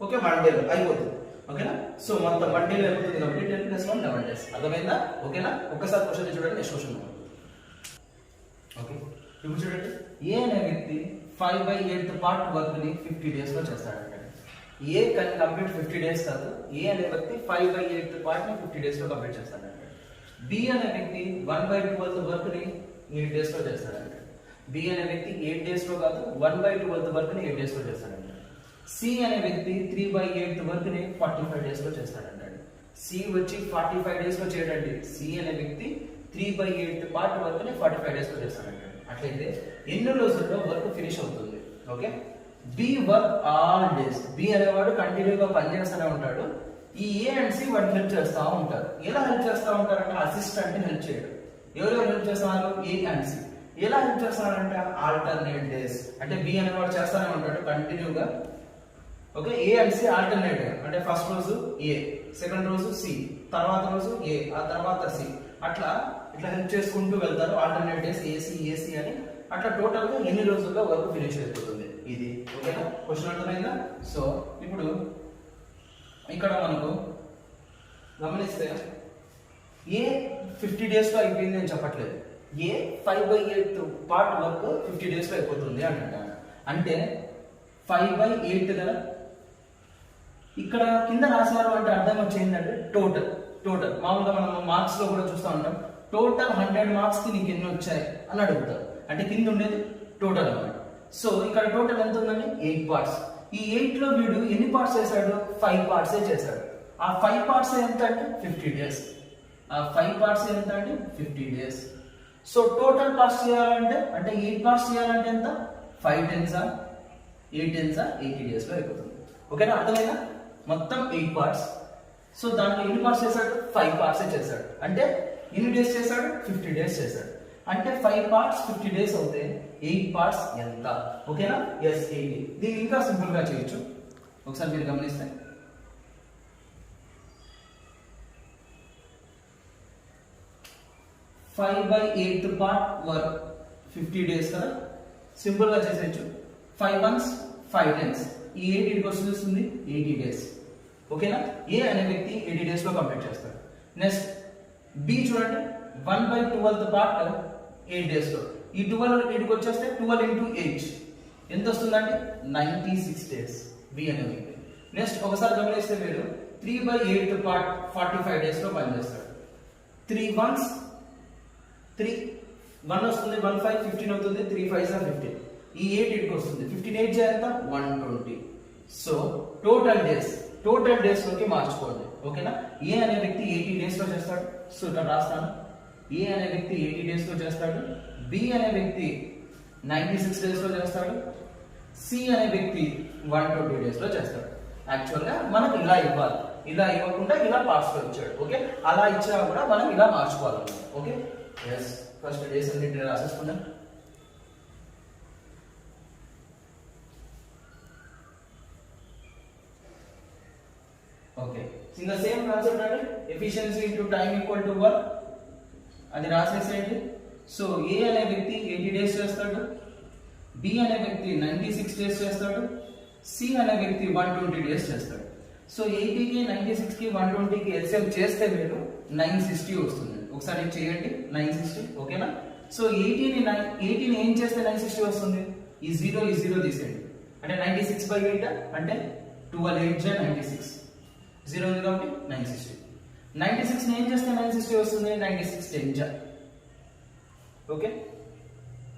ఓకే, 1 డే అయిపోతుంది. ఓకేనా? సో మొత్తం 1 డే అయిపోతుంది కాబట్టి 10 + 1 11 days. అర్థమైందా? ఓకేనా? ఒక్కసారి క్వశ్చన్ చూడండి, నెక్స్ట్ క్వశ్చన్. ఓకే, ఇప్పుడు చూడండి, ఏ అనే వ్యక్తి 5/8 పార్ట్ వర్క్ ని 50 days లో చేస్తాడంటే, ఏ కెన్ కంప్లీట్ 50 days కాదు, ఏ అనే వ్యక్తి 5/8 పార్ట్ ని 50 days లో కంప్లీట్ చేస్తాడంటే, బి అనే వ్యక్తి 1/12 వర్క్ ని 8 days లో చేస్తాడంటే, బి అనే వ్యక్తి 8 days లో కాదు 1/12 వర్క్ ని 8 days లో చేస్తాడంటే, సి అనే వ్యక్తి 3/8 వర్క్ ని 45 days లో చేస్తాడంటాడు. సి వచ్చి 45 days లో చేయడండి. సి అనే వ్యక్తి 3/8 పార్ట్ వర్క్ ని 45 days లో చేస్తాడంటాడు. అట్లయితే ఎన్ని రోజుల్లో వర్క్ ఫినిష్ అవుతుంది? Okay, B work all days. B అనేవాడు కంటిన్యూగా పనిచేస్తూనే ఉంటాడు. ఈ ఏ అండ్ సి వాడికి హెల్ప్ చేస్తూ ఉంటారు. ఎలా హెల్ప్ చేస్తూ ఉంటారంటే అసిస్టెంట్ హెల్ప్ చేయడం. ఎవరెవరు హెల్ప్ చేస్తున్నారు? A and C. ఎలా హెల్ప్ చేస్తున్నారంటే ఆల్టర్నేట్ డేస్. అంటే బి అనేవాడు చేస్తూనే ఉంటాడు కంటిన్యూగా. Okay, A and C alternate అంటే ఫస్ట్ రోజు ఏ, సెకండ్ రోజు సి, తర్వాత రోజు ఏ, ఆ తర్వాత సి, అట్లా ఇట్లా హెల్ప్ చేసుకుంటూ వెళ్తారు. ఆల్టర్నేట్ డేస్ ఏసీ అని. అట్లా టోటల్ గా ఎన్ని రోజుల్లో వర్క్ ఫినిష్ అయిపోతుంది ఇది. ఓకేనా? క్వశ్చన్ అర్థమైందా? సో ఇప్పుడు ఇక్కడ మనకు గమనిస్తే ఏ 50 days లో అయిపోయింది అని చెప్పట్లేదు. ఏ 5/8 పార్ట్ వర్క్ 50 days లో అయిపోతుంది అని అంటాను. అంటే 5/8 కదా. ఇక్కడ కింద రాశారు అంటే అర్థం వచ్చేందంటే టోటల్ మామూలుగా మనం మార్క్స్ లో కూడా చూస్తూ ఉంటాం. టోటల్ 100 మార్క్స్ కి నీకు ఎన్ని వచ్చాయి అని అడుగుతారు. అంటే కింద ఉండేది టోటల్ అన్నమాట. సో ఇక్కడ టోటల్ ఎంత ఉందండి? 8 పార్ట్స్. ఈ 8 లో వీడు ఎన్ని పార్ట్స్ చేశాడు? 5 పార్ట్స్ చేశాడు. ఆ 5 పార్ట్స్ ఎంత అంటే 50 days. ఆ 5 పార్ట్స్ ఎంత అంటే 50 days. సో టోటల్ పార్ట్స్ చేయాలంటే అంటే 8 పార్ట్స్ చేయాలంటే ఎంత? 5 10s 8 10s 80 days లో అయిపోతుంది. ఓకేనా? అర్థమైనా? మొత్తం 8 పార్ట్స్. సో దాంట్లో ఎన్ని పార్ట్స్ చేశాడు? 5 పార్ట్స్ చేశాడు. అంటే ఎన్ని డేస్ చేశాడు? 50 days చేశాడు. అంటే 5 పార్ట్స్ 50 days అవుతే 8 పార్ట్స్ ఎంత? ఓకేనా? ఎస్, 80. దీన్ని ఇంకా సింపుల్ గా చేయొచ్చు. ఒకసారి మీరు గమనిస్తే 5/8 పార్ట్ వర్క్ 50 days కదా. సింపుల్ గా చేసేయచ్చు. 5 1s 5 10s. ఈ 8 ఇటుకు వస్తుంది 80 days. ఓకేనా? ఏ అనే వ్యక్తి 80 days లో కంప్లీట్ చేస్తాడు. నెక్స్ట్ బి చూడండి, 1/12 పార్ట్ 8 days లో. ఈ 12 ఇటుకు వచ్చేస్తే 12 × 8 ఎంత వస్తుందండి? 96 days బి అనే వ్యక్తి. నెక్స్ట్ ఒకసారి గమనిస్తే మీరు 3/8 పార్ట్ 45 days లో పనిచేస్తాడు. 3 1s 3 1 వస్తుంది, 1 5 15 అవుతుంది, 3 5s 15. ఈ 8 ఇటుకు వస్తుంది, 15 8 ఎంత? 120. సో టోటల్ డేస్ లోకి మార్చుకోండి. ఓకేనా? ఏ అనే వ్యక్తి 80 days లో చేస్తాడు. సో ఇక్కడ రాస్తాను, ఏ అనే వ్యక్తి 80 days లో చేస్తాడు. బి అనే వ్యక్తి 96 days లో చేస్తాడు. సి అనే వ్యక్తి 120 days లో చేస్తాడు. యాక్చువల్ గా మనకు ఇలా ఇవ్వాలి, ఇలా ఇవ్వకుండా ఇలా పార్ట్స్ లో ఇచ్చాడు. ఓకే, అలా ఇచ్చినా కూడా మనం ఇలా మార్చుకోవాలి. ఓకే, ఎస్, ఫస్ట్ డేస్ అన్నింటినీ రాసేసుకున్నాం. Okay, in the same concept అంటే efficiency into time equal to work అది రాసేసేయండి. సో ఏ అనే వ్యక్తి 80 days చేస్తాడు. బి అనే వ్యక్తి 96 days చేస్తాడు. సి అనే వ్యక్తి 120 days చేస్తాడు. సో 80కి 96కి 120కి ఎల్సిఎం చేస్తే మీరు 960 వస్తుంది. ఒకసారి చేయండి 960 ఓకేనా. సో 80ని ఏం చేస్తే 960 వస్తుంది, ఈ 0 తీసేయండి అంటే 96/8 అంటే 12 8 96 0 ఉంది కాబట్టి 960. 96ని ఏం చేస్తే 960 వస్తుంది, 96 10 ఓకే.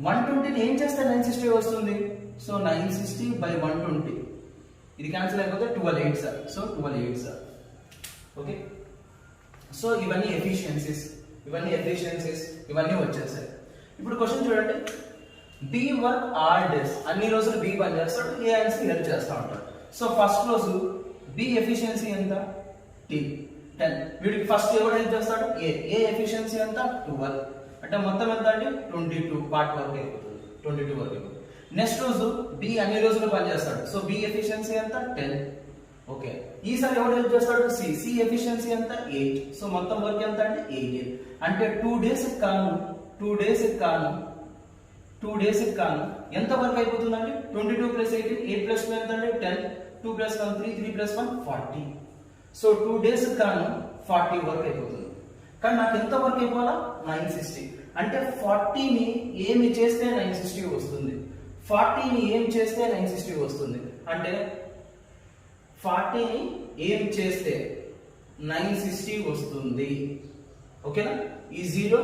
120ని ఏం చేస్తే 960 వస్తుంది, సో 960/120 ఇది క్యాన్సిల్ అయిపోతే 12 8 సో 12 8 ఓకే. సో ఇవన్నీ ఎఫిషియన్సీస్ ఇవన్నీ వచ్చేసాయి. ఇప్పుడు క్వశ్చన్ చూడండి, బి వర్క్ ఆల్ డేస్, అన్ని రోజులు బి పని చేస్తాడు, ఏ అండ్ సి హెల్ప్ చేస్తూ ఉంటాడు. సో ఫస్ట్ రోజు బి ఎఫిషియన్సీ ఎంత 10, వీడికి ఫస్ట్ ఎవరు హెల్ప్ చేస్తాడు, ఏ ఎఫిషియన్సీ ఎంత 12 అంటే మొత్తం ఎంత అంటే 22 పార్ట్ వర్క్ అయిపోతుంది, 22 వర్క్ అయిపోతుంది. నెక్స్ట్ రోజు బి అన్ని రోజులు పని చేస్తాడు, సో బి ఎఫిషియన్సీ ఎంత 10 ఓకే. ఈసారి ఎవరు హెల్ప్ చేస్తాడు, సి ఎఫిషియన్సీ ఎంత 8, సో మొత్తం వర్క్ ఎంత అంటే 18 అంటే 2 డేస్ కాను ఎంత వర్క్ అయిపోతుందండి, 22 + 18 8 + 2 ఎంత అంటే 10 2 + 1 3 3 + 1 40. సో 2 డేస్ కాను 40 వర్క్ అయిపోతుంది. కానీ నాకు ఎంత వర్క్ అయిపోవాలా 960 అంటే 40ని ఏమి చేస్తే 960 వస్తుంది, 40ని ఏం చేస్తే 960 వస్తుంది అంటే 40ని ఏం చేస్తే 960 వస్తుంది ఓకేనా. ఈ 0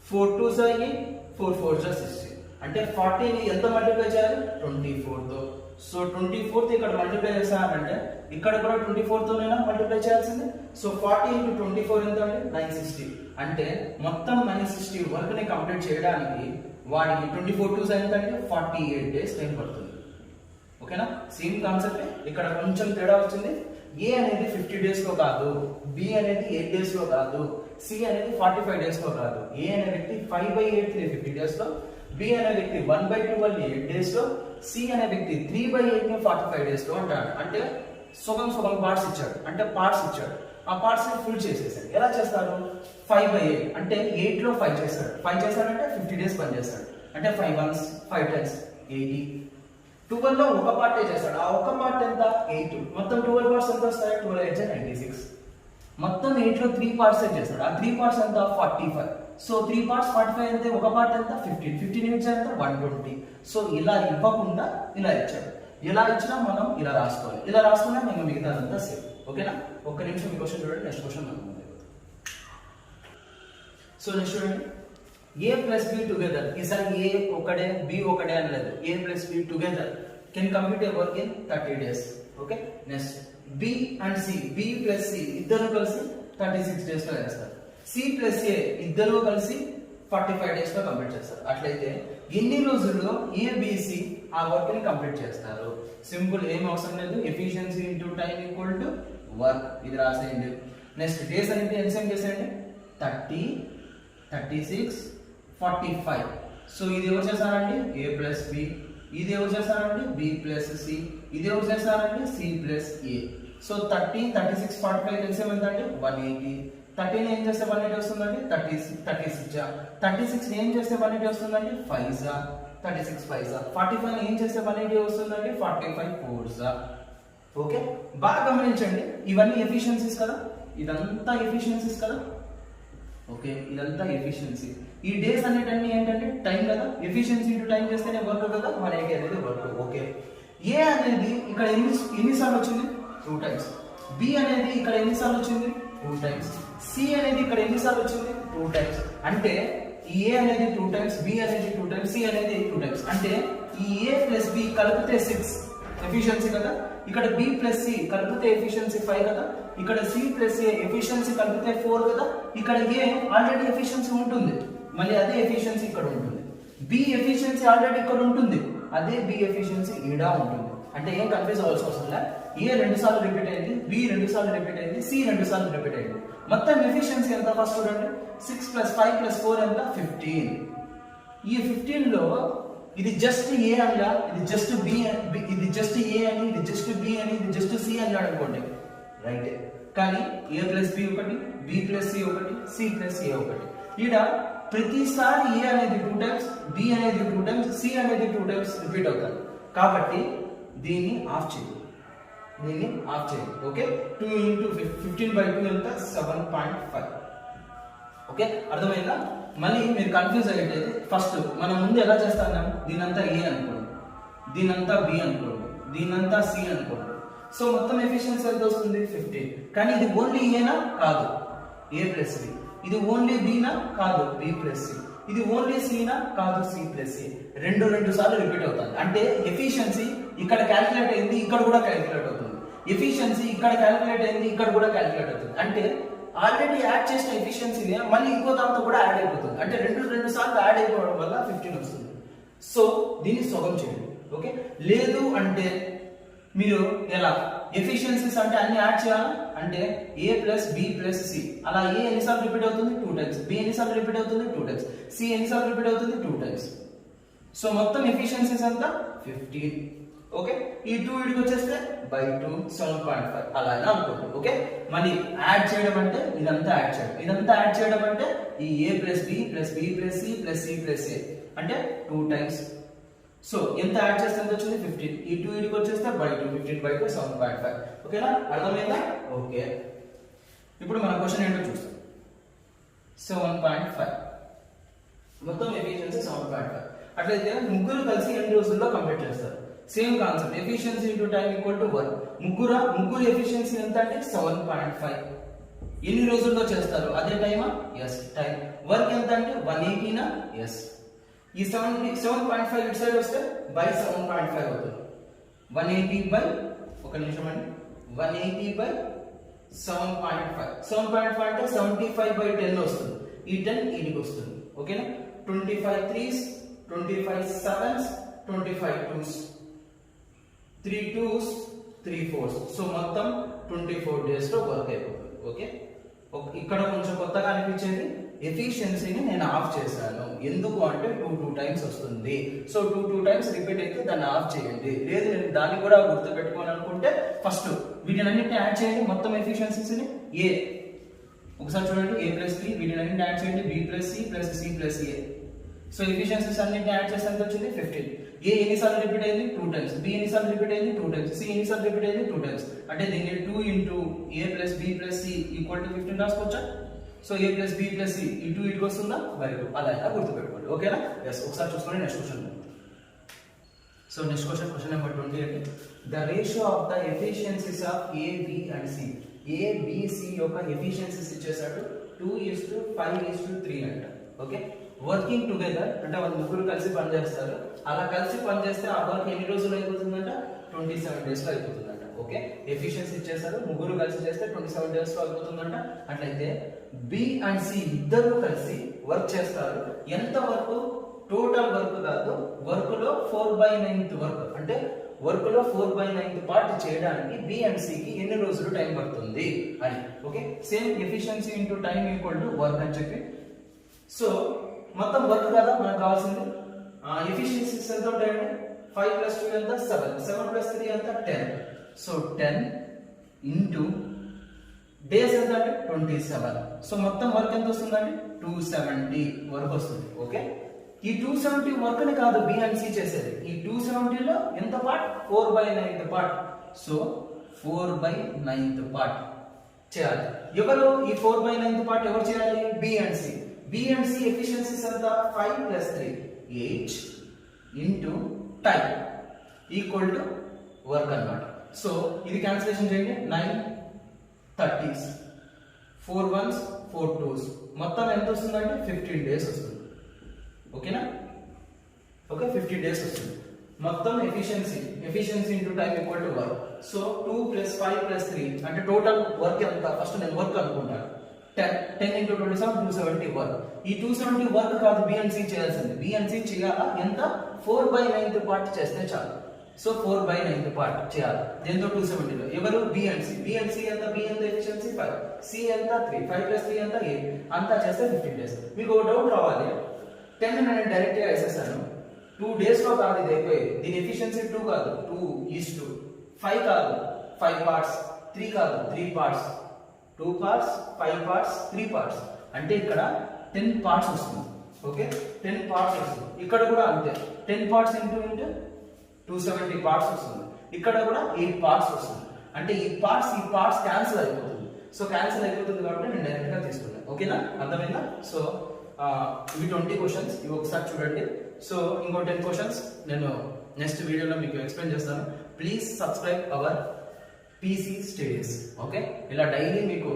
4 2s 8 4 4s 60 అంటే 40ని ఎంత మల్టిప్లై చేయాలి 24 తో. సో 24తో ఇక్కడ మల్టిప్లై చేసానంటే ఇక్కడ కూడా 24 తోనేనా మల్టిప్లై చేయాల్సింది. సో 40 × 24 ఎంత అంటే 960 అంటే మొత్తం 960 వర్క్ ని కంప్లీట్ చేయడానికి వాడికి 24 2s ఎంత అంటే 48 డేస్ టైం పడుతుంది ఓకేనా. సేమ్ కాన్సెప్ట్, ఇక్కడ కొంచెం తేడా వచ్చింది. ఏ అనేది 50 డేస్ లో కాదు, బి అనేది 8 డేస్ లో కాదు, సి అనేది 45 డేస్ లో కాదు. ఏ అనే వ్యక్తి 5/8 50 డేస్ లో, బి అనే వ్యక్తి 1/12 8 డేస్ లో, సి అనే వ్యక్తి 3/8 45 డేస్ లో అంటాడు. అంటే సగం పార్ట్స్ ఇచ్చాడు, అంటే పార్ట్స్ ఇచ్చాడు, ఆ పార్ట్స్ ని ఫుల్ చేసేసాడు. ఎలా చేస్తారు, 5/8 అంటే 8 లో 5 చేస్తాడు, 5 చేస్తాడంటే 50 డేస్ పని చేస్తాడు అంటే 5 1s 5 10s 80. 12 లో ఒక పార్టే చేస్తాడు, ఆ ఒక పార్ట్ ఎంత 8, మొత్తం 12 పార్ట్స్ ఎంత వస్తాయి 12 8 96. మొత్తం 8 లో 3 పార్ట్స్ చేస్తాడు, ఆ 3 పార్ట్స్ ఎంత 45. సో 3 పార్ట్స్ 45 అయితే ఒక పార్ట్ ఎంత 15 నిమిషాలు ఎంత 120. సో ఇలా ఇవ్వకుండా ఇలా ఇచ్చాడు, ఇలా ఇచ్చినా మనం ఇలా రాసుకోవాలి, ఇలా రాసుకున్నా మేము మిగతాదంతా సేమ్ ఓకేనా. ఒక్క నిమిషం ఈ క్వశ్చన్ చూడండి, నెక్స్ట్ క్వశ్చన్ మనం. సో నెక్స్ట్ చూడండి, A + B together, ఈసారి A ఒకటే B ఒకటే అని లేదు, A + B together can complete a work in 30 days okay. Next B and C, B + C ఇద్దరు కలిసి 36 డేస్ లో చేస్తారు, C + A ఇద్దరు కలిసి 45 డేస్ లో కంప్లీట్ చేస్తారు. అట్లయితే ఎన్ని రోజుల్లో ABC ఆ వర్క్ ని కంప్లీట్ చేస్తారు. సింపుల్, ఏం అవసరం లేదు, efficiency into time equal to work, ఇది రాసేయండి. నెక్స్ట్ డేస్ అనేది ఎన్సైమ్ చేసేయండి 30 36 45. సో ఇది ఎవరు చేస్తారండి A + B, ఇది ఎవరు చేస్తారండి B + C, ఇది ఎవరు చేస్తారండి C + A. సో 30 36 45 ఎన్సైమ్ ఎంత అండి 180. 30 ఏం చేస్తే 180 వస్తుందండి 36. 36 ఏం చేస్తే 180 వస్తుందండి 5 36 5. 45 ఏం చేస్తే 180 వస్తుందండి 45 4. ఓకే, బాగా గమనించండి, ఇవన్నీ ఎఫిషియన్సీస్ కదా, ఇదంతా ఎఫిషియన్సీస్ కదా ఓకే, ఇదంతా ఎఫిషియన్సీ. ఈ డేస్ అనేటన్నీ ఏంటంటే టైం కదా, ఎఫిషియన్సీ ఇంటూ టైం చేస్తేనే వర్క్ కదా, మన ఏ అనేది వర్క్ ఓకే. ఏ అనేది ఇక్కడ ఎన్నిసార్లు వచ్చింది 2 టైమ్స్, బి అనేది ఇక్కడ ఎన్నిసార్లు వచ్చింది 2 టైమ్స్, సి అనేది ఇక్కడ ఎన్నిసార్లు వచ్చింది 2 టైమ్స్. అంటే ఈ ఏ అనేది 2 టైమ్స్, బి అనేది 2 టైమ్స్, సి అనేది 2 టైమ్స్. అంటే ఈ A + B కలిపితే 6 ఎఫిషియన్సీ కదా, ఇక్కడ B + C కలిపితే ఎఫిషియన్సీ 5 కదా, ఇక్కడ C + A ఎఫిషియన్సీ కలిపితే 4 కదా, ఇక్కడ A ఆల్రెడీ ఎఫిషియన్సీ ఉంటుంది, మళ్ళీ అదే ఎఫిషియన్సీ ఇక్కడ ఉంటుంది. B ఎఫిషియన్సీ ఆల్రెడీ ఇక్కడ ఉంటుంది, అదే B ఎఫిషియన్సీ ఈడ ఉంటుంది. అంటే ఏం కన్ఫ్యూజ్ అవ్వాల్సిన అవసరం లేదు, A 2 సార్లు రిపీట్ అయింది, B 2 సార్లు రిపీట్ అయింది, C 2 సార్లు రిపీట్ అయింది. మొత్తం ఎఫిషియన్సీ ఎంత ఫస్ట్ చూడండి, 6 + 5 + 4 ఎంత 15. ఈ 15 లో ఇది జస్ట్ A అన్నా, ఇది జస్ట్ B, ఇది జస్ట్ A అని, ఇది జస్ట్ B అని, ఇది జస్ట్ C అన్నాడు అనుకోండి రైట్. కానీ A + B ఒకటి, B + C ఒకటి, C + A ఒకటి. ఈడ ప్రతిసారి A అనేది 2 టైమ్స్, B అనేది 2 టైమ్స్, C అనేది 2 టైమ్స్ రిపీట్ అవుతారు. కాబట్టి దీన్ని ఆఫ్ చేయండి దీన్ని ఆఫ్ చేయండి. ఓకే, 2 into 15/2 ఎంత? 7.5. ఓకే, అర్థమైందా? మళ్ళీ మీరు కన్ఫ్యూజ్ అయ్యేటైతే ఫస్ట్ మనం ముందు ఎలా చేస్తాం, దీనంతా ఏ అనుకోండి, దీనంతా బి అనుకోండి, దీనంతా సి అనుకోండి. సో మొత్తం ఎఫిషియన్సీ ఎంత వస్తుంది? 15. కానీ ఇది ఓన్లీ ఏనా? కాదు, ఏ ప్లస్ బి. ఇది ఓన్లీ బీనా? కాదు, బి ప్లస్ సి. ఇది ఓన్లీ సీనా? కాదు, సి ప్లస్ సి. రెండు సార్లు రిపీట్ అవుతుంది. అంటే ఎఫిషియన్సీ ఇక్కడ క్యాలిక్యులేట్ అయింది, ఇక్కడ కూడా క్యాలిక్యులేట్ అవుతుంది. ఎఫిషియన్సీ ఇక్కడ క్యాలిక్యులేట్ అయింది, ఇక్కడ కూడా క్యాలిక్యులేట్ అవుతుంది. అంటే ఆల్రెడీ యాడ్ చేసిన ఎఫిషియన్సీని మళ్ళీ ఇంకో దాంతో కూడా యాడ్ అయిపోతుంది. అంటే రెండు సార్లు యాడ్ అయిపోవడం వల్ల 15 వస్తుంది. సో దీన్ని సగం చేయండి. ఓకే, లేదు అంటే మీరు ఎలా ఎఫిషియన్సీస్ అంటే అన్ని యాడ్ చేయాలా అంటే ఏ ప్లస్ బి ప్లస్ సి. అలా ఏ ఎన్నిసార్లు రిపీట్ అవుతుంది? 2 times. బి ఎన్నిసార్లు రిపీట్ అవుతుంది? 2 times. సి ఎన్నిసార్లు రిపీట్ అవుతుంది? 2 times. సో మొత్తం ఎఫిషియన్సీస్ అంతా 15. ఓకే, ఈ 2 ఇడికి వచ్చేస్తే బై 2 7.5 అలా అనుకోండి. ఓకే, మళ్ళీ యాడ్ చేయడం అంటే ఇదంతా యాడ్ చేయడం, ఇదంతా యాడ్ చేయడం అంటే ఈ A plus B plus B plus C plus C plus A అంటే 2 times. సో ఎంత యాడ్ చేస్తే ఎంత వచ్చింది? 15. ఈ 2 ఇడికి వచ్చేస్తే బై 2 15/2 7.5. ఓకేనా, అర్థమైందా? ఓకే, ఇప్పుడు మన క్వశ్చన్ ఏంటో చూస్తాం. 7.5 మొత్తం ఎఫిషియన్సీ 7.5. అట్లయితే ముగ్గురు కలిసి ఎన్ని రోజుల్లో కంప్లీట్ చేస్తారు? Same concept, efficiency into time equal to 1. ముగ్గురు ఎఫిషియన్సీ ఎంత అంటే 7.5. ఎన్ని రోజుల్లో చేస్తారు? అదే టైమా? Yes, time. వర్క్ ఎంత అంటే 180 నా? ఎస్. ఈ 7.5 ఇటు సైడ్ వస్తే బై 7.5 అవుతుంది. 180 బై, ఒక నిమిషం అండి, 180 బై 7.5. 7.5 అంటే 75/10 వస్తుంది. ఈ 10 ఈడికి వస్తుంది. ఓకేనా, 25 3s, 25 7s, 25 2s, 3 2s, 3 4s. So మొత్తం 24 days లో వర్క్ అయిపోతుంది. ఓకే, ఇక్కడ కొంచెం కొత్తగా అనిపించేది, ఎఫిషియన్సీని నేను ఆఫ్ చేశాను. ఎందుకు అంటే 2 times వస్తుంది. సో 2 times రిపీట్ అయితే దాన్ని ఆఫ్ చేయండి. లేదు నేను దాన్ని కూడా గుర్తు పెట్టుకోవాలి అనుకుంటే ఫస్ట్ వీటిని అన్నింటినీ యాడ్ చేయండి. మొత్తం ఎఫిషియన్సీస్ని ఏ ఒకసారి చూడండి, ఏ ప్లస్ బి, వీటిని అన్నింటినీ యాడ్ చేయండి, B plus C plus C plus A. So efficiencies అన్నింటినీ యాడ్ చేస్తే ఎంత వచ్చింది? 15. ఏ ఎన్నిసార్లు రిపీట్ అయింది? 2 times. బి ఎన్నిసార్లు రిపీట్ అయింది? 2 times. సి ఎన్నిసార్లు రిపీట్ అయింది? 2 times. అంటే దీన్ని 2 into a plus b plus c equal to 15 రాసుకోవచ్చా? So a plus b plus c ఈ 2 ఇటుకు వస్తుందా? బై 2 అలా ఇలా గుర్తుపెట్టుకోండి. ఓకేనా? ఎస్, ఒకసారి చూసుకోండి next question. So next question number 28. The ratio of the efficiencies of a b and c. a b c యొక్క ఎఫిషియన్సీస్ ఇచ్చేసాడు 2:5:3 అంట. ఓకే, వర్కింగ్ టుగెదర్ అంటే వాళ్ళు ముగ్గురు కలిసి పనిచేస్తారు. అలా కలిసి పనిచేస్తే ఆ వర్క్ ఎన్ని రోజులు అయిపోతుందంట? 27 days లో అయిపోతుందంట. ఓకే, ఎఫిషియన్సీ ఇచ్చేసారు, ముగ్గురు కలిసి చేస్తే 27 days లో అయిపోతుందంట. అట్లయితే బి అండ్ సి ఇద్దరు కలిసి వర్క్ చేస్తారు. ఎంత వర్క్? టోటల్ వర్క్ కాదు, వర్క్ లో 4/9 వర్క్. అంటే వర్క్ లో 4/9 పార్ట్ చేయడానికి బి అండ్ సి కి ఎన్ని రోజులు టైం పడుతుంది అని. Okay, same efficiency into time equal to work అని చెప్పి. సో మొత్తం వర్క్ కదా మనకు కావాల్సింది. ఎఫిషియన్సీస్ ఎంత ఉంటాయండి? 5 + 2 ఎంత? 7. 7 + 3 ఎంత? 10. సో 10 ఇంటూ డేస్ ఎంత అంటే 27. సో మొత్తం వర్క్ ఎంత వస్తుందండి? 270 వర్క్ వస్తుంది. ఓకే, ఈ 270 వర్క్ ని కాదు బి అండ్ సి చేసేది. ఈ 270 లో ఎంత పార్ట్? 4/9 పార్ట్. సో 4/9 పార్ట్ చేయాలి. ఎవరు ఈ 4/9 పార్ట్ ఎవరు చేయాలి? B and C. B and C efficiencies ఎంత? 5 + 3 8 into time equal to work అన్నమాట. సో ఇది క్యాన్సిలేషన్ చేయండి. 9 30s, 4 1s, 4 2s, మొత్తం ఎంత వస్తుందంటే 15 days వస్తుంది. ఓకేనా? ఓకే, 15 days వస్తుంది. మొత్తం efficiency into time equal to work. So 2 + 5 + 3 అంటే టోటల్ వర్క్ ఎంత? ఫస్ట్ నేను వర్క్ అనుకుంటాను. 10 into 27 270 వర్క్. ఈ 270 వర్క్ కాదు బి అండ్ సి చేయాల్సింది. బి అండ్ సి చేయాలా ఎంత? 4/9 పార్ట్ చేస్తే చాలు. సో 4/9 పార్ట్ చేయాలి. దేంతో? 270 లో. ఎవరు? B and C. B and C ఎంత? బి ఎంత ఎఫిషియన్సీ 5, సి ఎంత 3, 5 + 3 ఎంత 8. అంతా చేస్తే 15 days. మీకు ఒక డౌట్ రావాలి, 10 నేను డైరెక్ట్ గా వేసేసాను, 2 days లో కాదు ఇది అయిపోయేది. దీని ఎఫిషియన్సీ 2 కాదు, 2:5 కాదు, 5 parts, 3 కాదు, 3 parts, 2 parts, 5 parts, 3 parts. అంటే ఇక్కడ 10 parts వస్తుంది. ఓకే, 10 parts వస్తుంది. ఇక్కడ కూడా అంతే, 10 parts into 270 parts వస్తుంది. ఇక్కడ కూడా 8 parts వస్తుంది. అంటే ఈ పార్ట్స్ క్యాన్సిల్ అయిపోతుంది. సో క్యాన్సిల్ అయిపోతుంది కాబట్టి నేను డైరెక్ట్ గా తీసుకున్నాను. ఓకేనా, అర్థమైందా? సో ఇవి 20 క్వశ్చన్స్, ఇవి ఒకసారి చూడండి. సో ఇంకో 10 క్వశ్చన్స్ నేను నెక్స్ట్ వీడియోలో మీకు ఎక్స్ప్లెయిన్ చేస్తాను. Please subscribe our PC studies. Okay, ఇలా డైలీ మీకు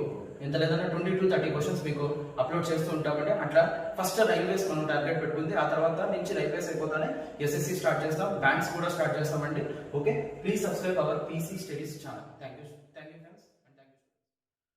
ఎంత లేదన్నా 20 to 30 క్వశ్చన్స్ మీకు అప్లోడ్ చేస్తూ ఉంటామండి. అట్లా ఫస్ట్ రైల్వేస్ మనం టార్గెట్ పెట్టుకుంది, ఆ తర్వాత నుంచి రైల్వేస్ అయిపోతానే ఎస్ఎస్సి స్టార్ట్ చేస్తాం, బ్యాంక్స్ కూడా స్టార్ట్ చేస్తామండి. Okay, please subscribe our PC studies channel. Thank you.